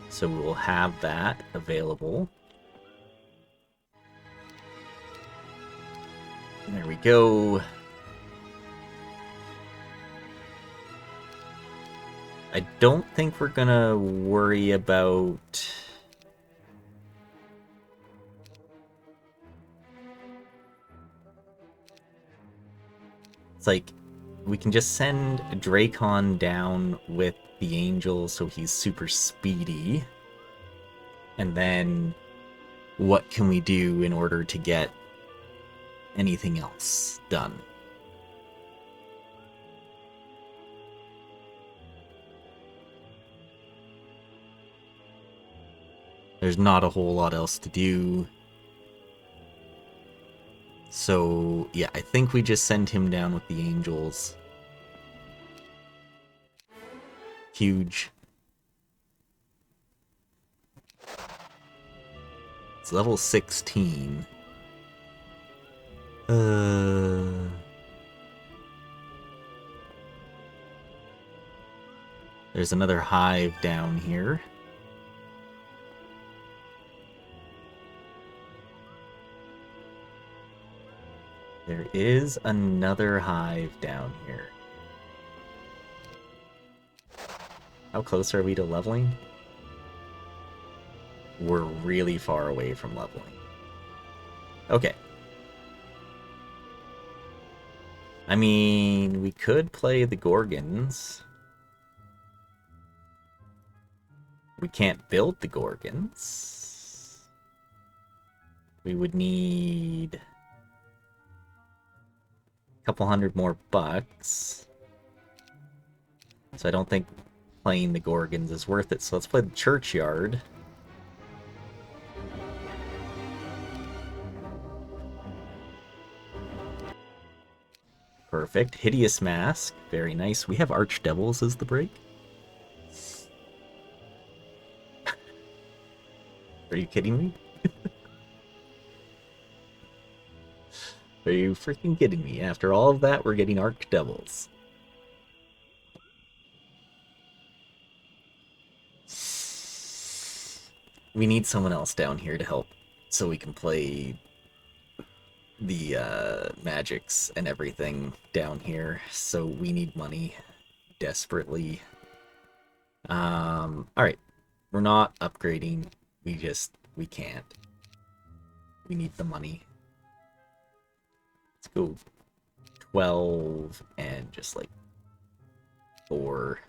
So we'll have that available. There we go. I don't think we're gonna worry about... It's like, we can just send Dracon down with the Angel so he's super speedy. And then, what can we do in order to get anything else done? There's not a whole lot else to do. So, yeah, I think we just send him down with the Angels. Huge. It's level 16. There's another hive down here. There is another hive down here. How close are we to leveling? We're really far away from leveling. Okay. I mean, we could play the Gorgons. We can't build the Gorgons. We would need a couple hundred more bucks. So I don't think playing the Gorgons is worth it. So let's play the Churchyard. Perfect. Hideous Mask. Very nice. We have Archdevils as the break. Are you kidding me? Are you freaking kidding me? After all of that, we're getting Archdevils. We need someone else down here to help so we can play the magics and everything down here. So we need money desperately. Alright. We're not upgrading. We can't. We need the money. Let's go 12 and just like 4.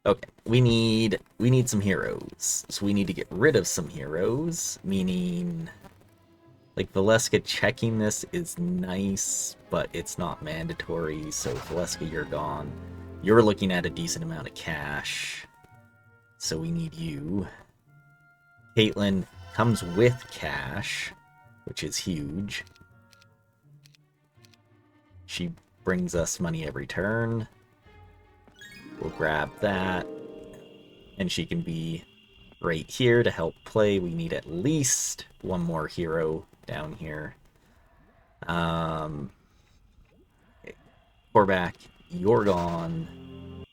Okay, we need some heroes. So we need to get rid of some heroes, meaning like Valeska checking this is nice, but it's not mandatory. So Valeska, you're gone. You're looking at a decent amount of cash. So we need you. Caitlyn comes with cash, which is huge. She brings us money every turn. We'll grab that. And she can be right here to help play. We need at least one more hero down here. Korvac, you're gone.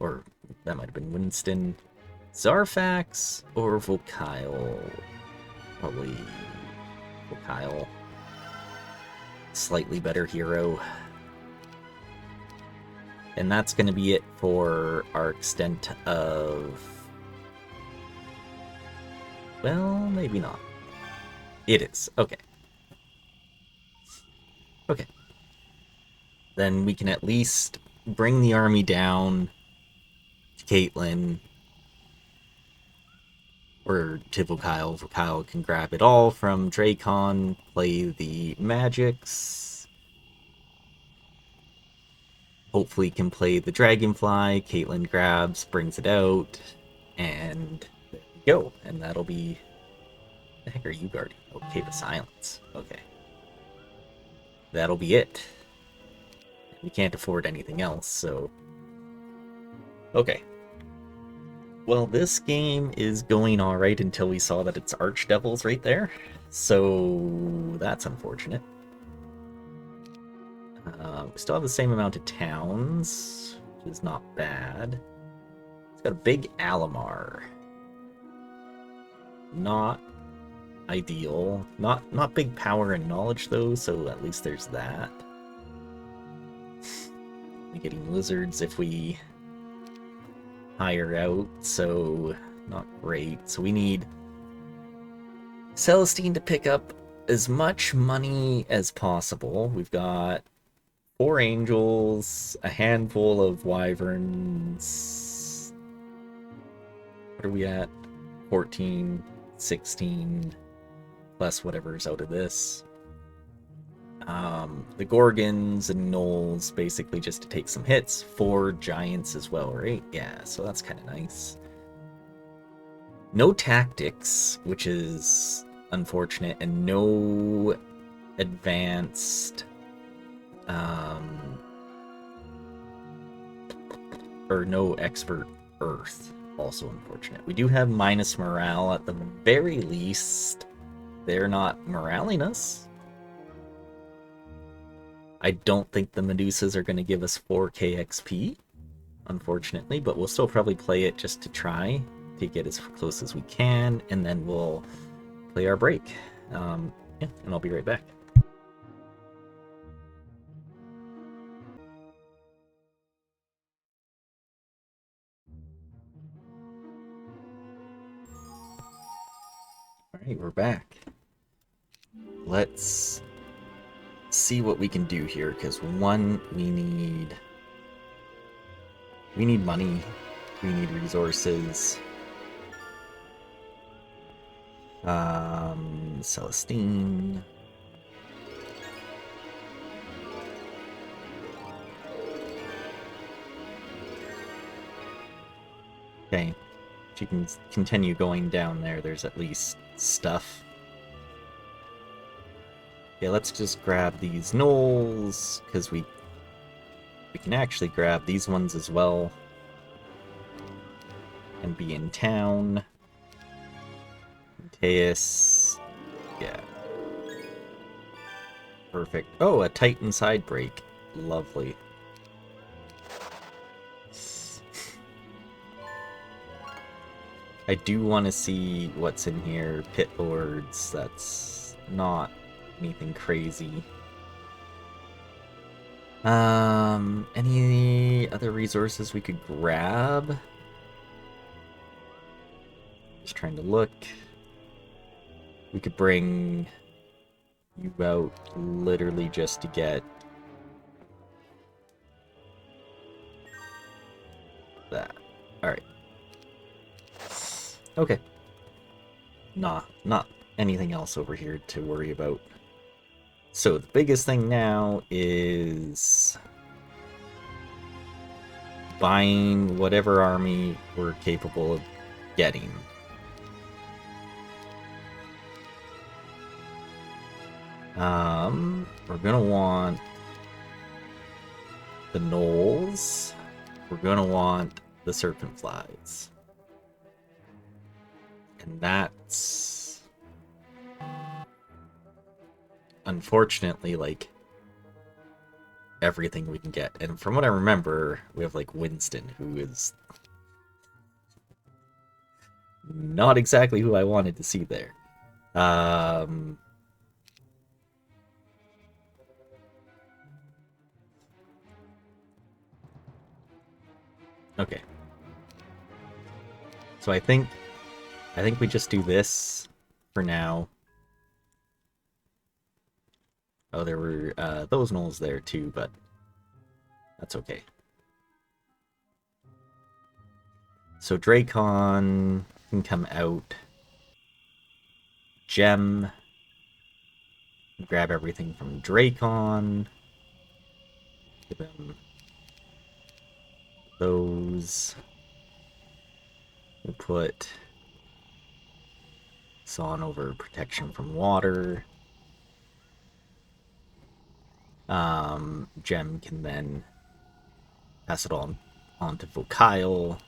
Or that might have been Winston. Zarfax or Volkyle? Probably Volkyle. Slightly better hero. And that's going to be it for our extent of... Well, maybe not. It is. Okay. Okay. Then we can at least bring the army down to Caitlyn. Or to Volkyle. Volkyle can grab it all from Dracon, play the magics. Hopefully can play the Dragonfly. Caitlyn grabs, brings it out, and there we go. And that'll be... What the heck are you guarding? Oh, Cave of Silence. Okay. That'll be it. We can't afford anything else, so... Okay. Well, this game is going alright until we saw that it's Archdevils right there. So that's unfortunate. We still have the same amount of towns, which is not bad. It's got a big Alamar. Not ideal. Not big power and knowledge though, so at least there's that. We're getting lizards if we hire out, so not great. So we need Celestine to pick up as much money as possible. We've got 4 angels, a handful of wyverns. What are we at? 14, 16, plus whatever's out of this. The Gorgons and Gnolls basically just to take some hits. 4 giants as well, right? Yeah, so that's kind of nice. No tactics, which is unfortunate, and no advanced... or no expert earth, also unfortunate. We do have minus morale at the very least. they're not moraling us. I don't think the Medusas are going to give us 4k XP, unfortunately, but we'll still probably play it just to try to get as close as we can, and then we'll play our break. Yeah, and I'll be right back. Alright, we're back. Let's see what we can do here, because one, we need money, we need resources. Celestine. Okay, if you can continue going down there, there's at least stuff. Okay, let's just grab these knolls, because we can actually grab these ones as well and be in town. Teus, yeah. Perfect. Oh, a Titan side break. Lovely. I do want to see what's in here. Pit lords, that's not anything crazy. Any other resources we could grab? Just trying to look. We could bring you out literally just to get that. Alright. Okay. Not anything else over here to worry about. So the biggest thing now is buying whatever army we're capable of getting. We're gonna want the gnolls. We're gonna want the serpent flies. And that's unfortunately like everything we can get. And from what I remember, we have like Winston, who is not exactly who I wanted to see there. Okay. So I think we just do this for now. Oh, there were those gnolls there too, but that's okay. So Dracon can come out. Gem. Grab everything from Dracon. Give him those. We'll put this on over protection from water. Gem can then pass it on to Vocile.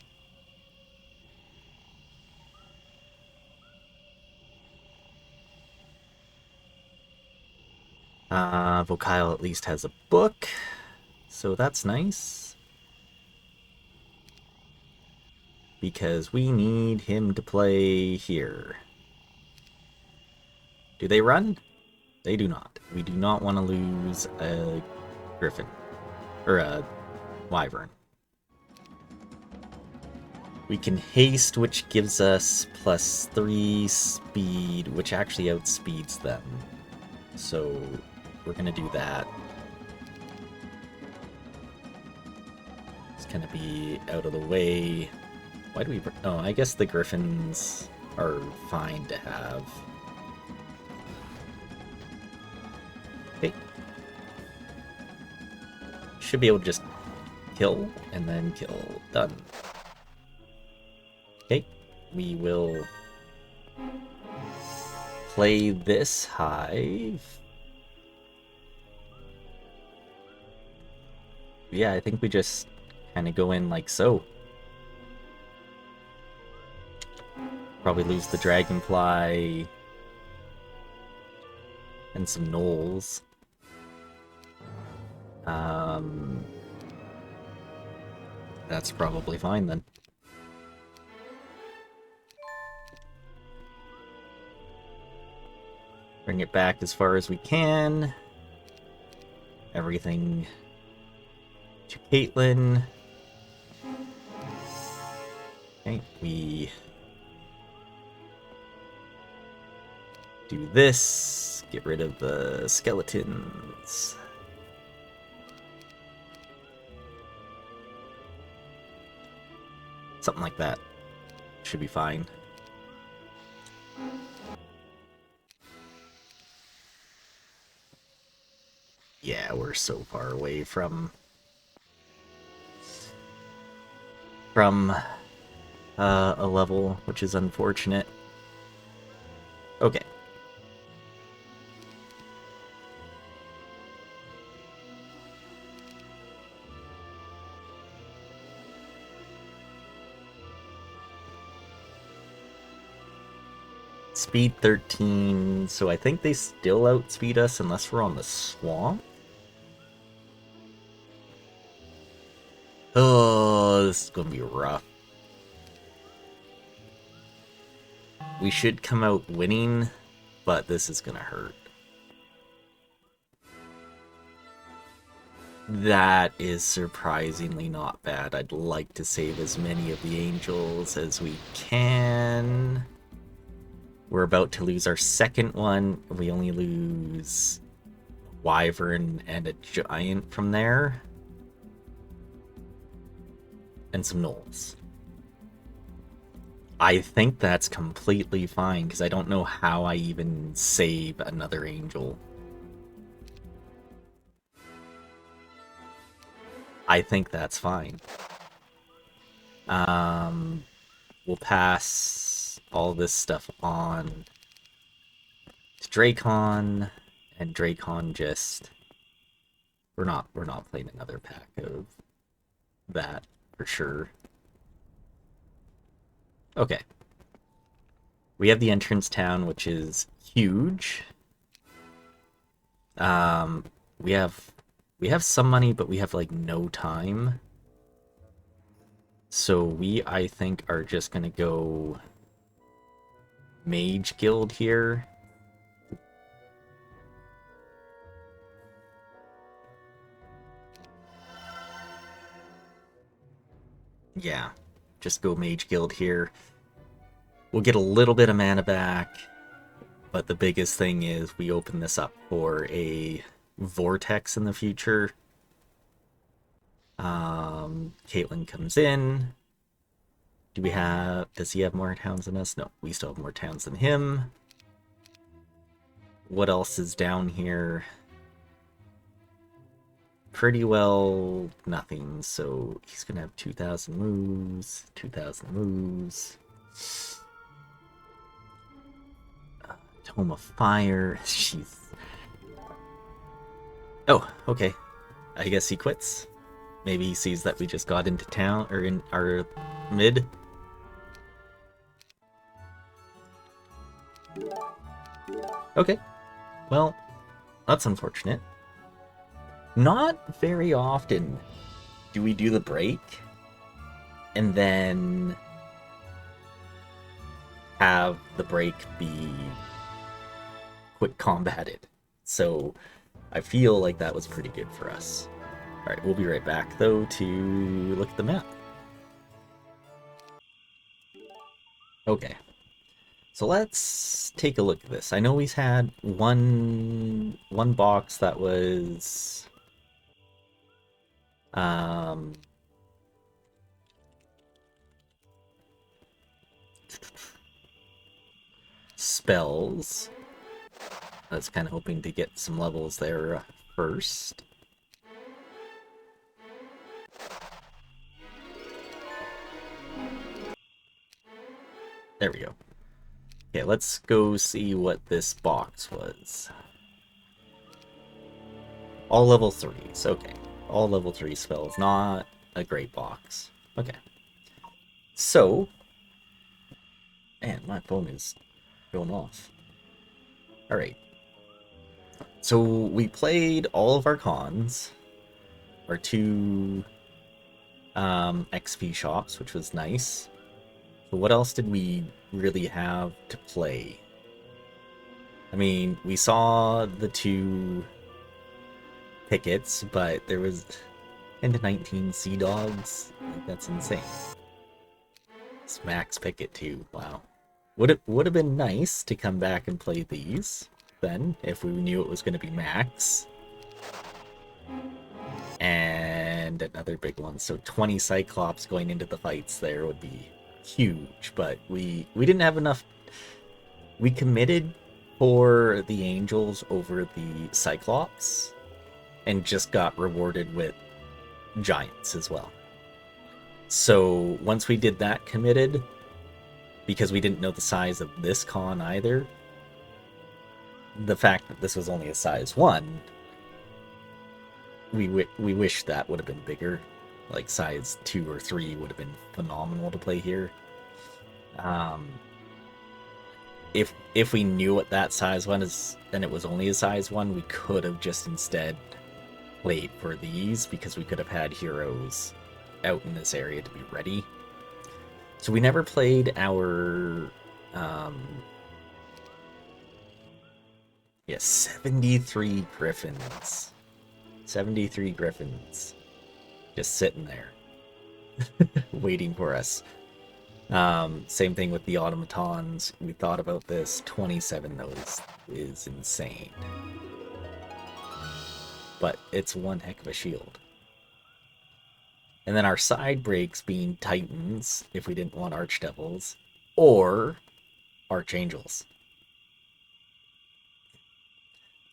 Vocile at least has a book, so that's nice. Because we need him to play here. Do they run? They do not. We do not want to lose a griffin. Or a wyvern. We can haste, which gives us +3 speed, which actually outspeeds them. So we're going to do that. It's going to be out of the way. Why do we... Oh, I guess the griffins are fine to have. Okay. Should be able to just kill, and then kill. Done. Okay. We will play this hive. Yeah, I think we just kind of go in like so. Probably lose the dragonfly. and some gnolls. That's probably fine then. Bring it back as far as we can. Everything to Caitlin. Okay, we do this. Get rid of the skeletons. Something like that. Should be fine. Yeah, we're so far away from a level, which is unfortunate. Okay. Speed 13, so I think they still outspeed us unless we're on the swamp. Oh, this is gonna be rough. We should come out winning, but this is gonna hurt. That is surprisingly not bad. I'd like to save as many of the angels as we can. We're about to lose our second one. We only lose a wyvern and a giant from there. And some gnolls. I think that's completely fine, because I don't know how I even save another angel. I think that's fine. We'll pass all this stuff on to Drakon, and Drakon just... We're not playing another pack of that, for sure. Okay. We have the entrance town, which is huge. We have some money, but we have like no time. So we, I think, are just gonna go Mage Guild here. Yeah, just go Mage Guild here. We'll get a little bit of mana back, but the biggest thing is we open this up for a Vortex in the future. Caitlin comes in. Does he have more towns than us? No, we still have more towns than him. What else is down here? Pretty well nothing, so he's gonna have 2,000 moves, 2,000 moves. Tome of Fire, jeez. Oh, okay. I guess he quits. Maybe he sees that we just got into town, or in our mid. Okay. Well, that's unfortunate. Not very often do we do the break and then have the break be quick combated. So I feel like that was pretty good for us. Alright, we'll be right back though to look at the map. Okay. So let's take a look at this. I know we've had one box that was spells. I was kind of hoping to get some levels there first. There we go. Okay, let's go see what this box was. All level 3s, okay. All level 3 spells, not a great box. Okay. So, man, my phone is going off. Alright. So we played all of our cons, our two XP shops, which was nice. But what else did we really have to play? I mean, we saw the two pickets, but there was 10 to 19 sea dogs. Like, that's insane. It's max picket too. Wow. Would have been nice to come back and play these then if we knew it was going to be max. And another big one. So 20 Cyclops going into the fights there would be huge, but we didn't have enough. We committed for the Angels over the Cyclops and just got rewarded with Giants as well. So once we did that committed, because we didn't know the size of this con either, the fact that this was only a size 1, we wish that would have been bigger. Like size 2 or 3 would have been phenomenal to play here. If we knew what that size one is, and it was only a size 1, we could have just instead played for these, because we could have had heroes out in this area to be ready. So we never played our 73 griffins. 73 griffins just sitting there waiting for us. Same thing with the automatons. We thought about this. 27 those is insane. But it's one heck of a shield. And then our side breaks being Titans, if we didn't want Archdevils, or Archangels.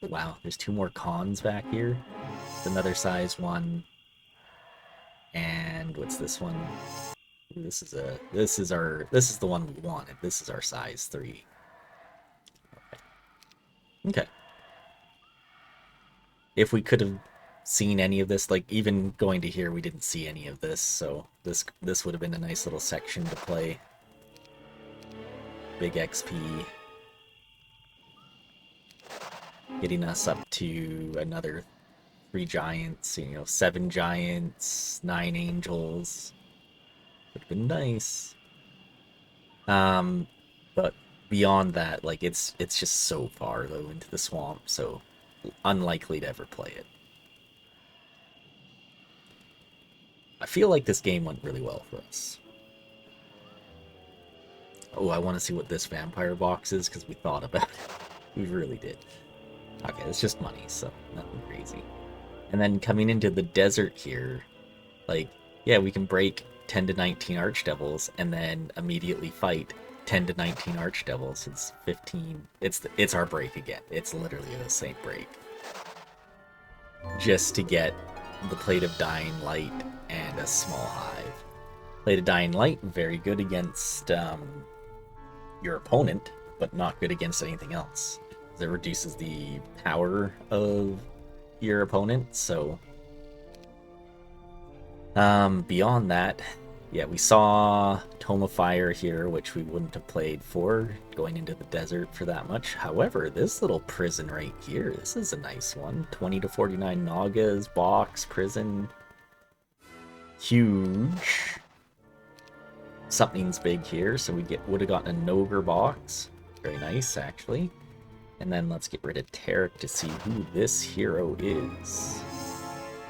Wow, there's 2 more cons back here. It's another size 1. And what's this one? This is the one we wanted. This is our size 3. Okay. If we could have seen any of this, like even going to here, we didn't see any of this, so this would have been a nice little section to play. Big XP. Getting us up to another 3 giants, 7 giants, 9 angels. Would have been nice. But beyond that, like it's just so far though into the swamp, so unlikely to ever play it. I feel like this game went really well for us. Oh, I want to see what this vampire box is, because we thought about it. We really did. Okay, it's just money, so nothing crazy. And then coming into the desert here, like, yeah, we can break 10 to 19 Archdevils and then immediately fight 10 to 19 Archdevils. It's 15. It's our break again. It's literally the same break. Just to get the Plate of Dying Light and a small hive. Plate of Dying Light, very good against your opponent, but not good against anything else. It reduces the power of your opponent, so beyond that, yeah, we saw Tome of Fire here, which we wouldn't have played for going into the desert for that much. However, this little prison right here, this is a nice one. 20 to 49 Nagas, box, prison. Huge. Something's big here, so we would have gotten a Nogre box. Very nice, actually. And then let's get rid of Tarek to see who this hero is.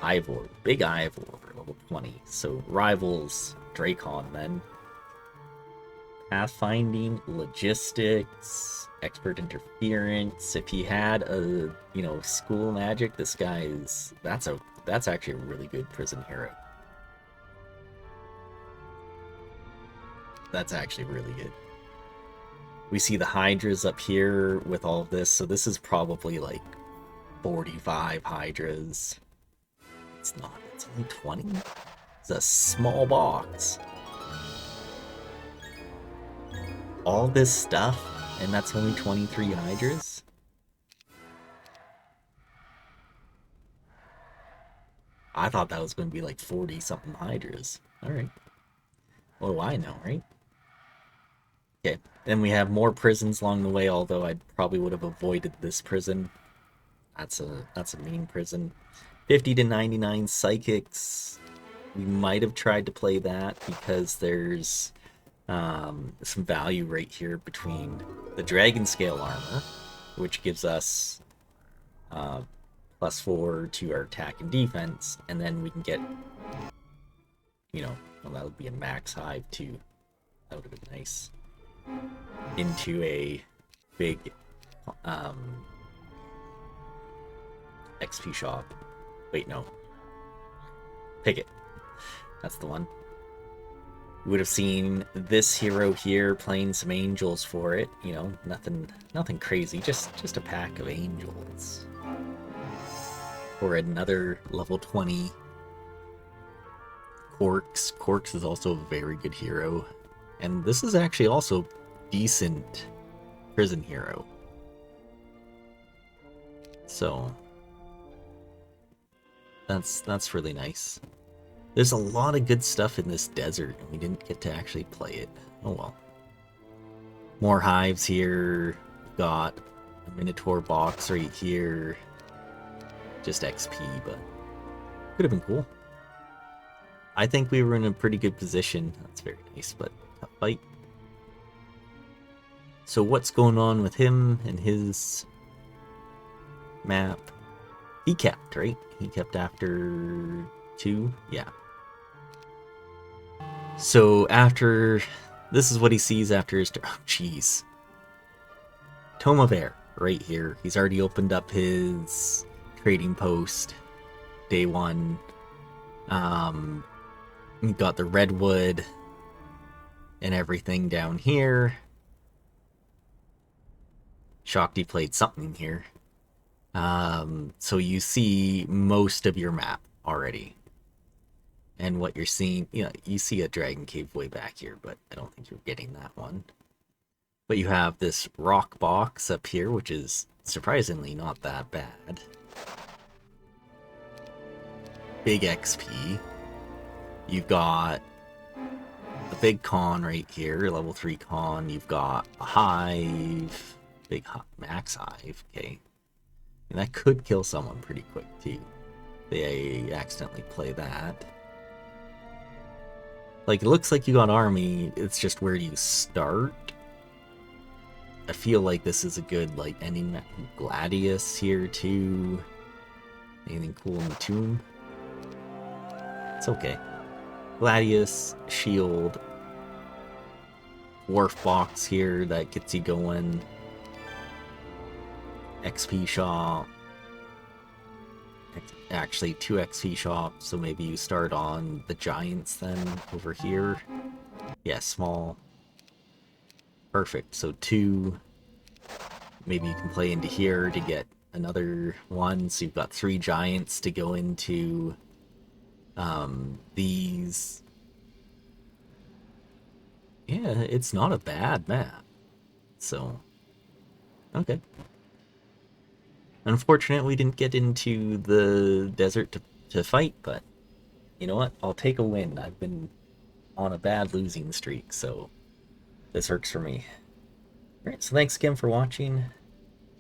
Ivor, big Ivor, level 20. So rivals Dracon then. Pathfinding, logistics, expert interference. If he had a, school magic, this guy is that's actually a really good prison hero. That's actually really good. We see the Hydras up here with all of this, so this is probably like 45 Hydras. It's not, it's only 20. It's a small box. All this stuff, and that's only 23 Hydras? I thought that was going to be like 40-something Hydras. Alright. What do I know, right? Okay, then we have more prisons along the way, although I probably would have avoided this prison. That's a mean prison. 50 to 99 psychics. We might have tried to play that because there's some value right here between the dragon scale armor, which gives us +4 to our attack and defense, and then we can get, well, that would be a max hive too. That would have been nice. Into a big XP shop. Wait, no. Pick it. That's the one. We would have seen this hero here playing some angels for it. Nothing crazy. Just a pack of angels. Or another level 20 Corks. Corks is also a very good hero. And this is actually also decent prison hero. So that's really nice. There's a lot of good stuff in this desert, and we didn't get to actually play it. Oh well. More hives here. We've got a Minotaur box right here. Just XP, but could have been cool. I think we were in a pretty good position. That's very nice, but tough fight. So what's going on with him and his map? He kept, right? He kept after 2? Yeah. So after... This is what he sees after his... Oh, jeez. Tome of Air, right here. He's already opened up his trading post. Day 1. We got the redwood and everything down here. Shocked he played something here. So you see most of your map already. And what you're seeing, you see a dragon cave way back here, but I don't think you're getting that one. But you have this rock box up here, which is surprisingly not that bad. Big XP. You've got a big con right here, level 3 con. You've got a hive, big max hive, okay. And that could kill someone pretty quick too. They accidentally play that. Like, it looks like you got army, it's just where do you start? I feel like this is a good, like, ending. Gladius here too. Anything cool in the tomb? It's okay. Gladius, shield, wharf box here that gets you going. XP shop. Actually, 2 XP shops, so maybe you start on the giants then over here. Yeah, small. Perfect. So 2. Maybe you can play into here to get another one. So you've got 3 giants to go into these. Yeah, it's not a bad map. So, okay. Unfortunately, we didn't get into the desert to fight, but you know what? I'll take a win. I've been on a bad losing streak, so this works for me. Alright, so thanks again for watching.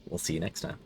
We'll see you next time.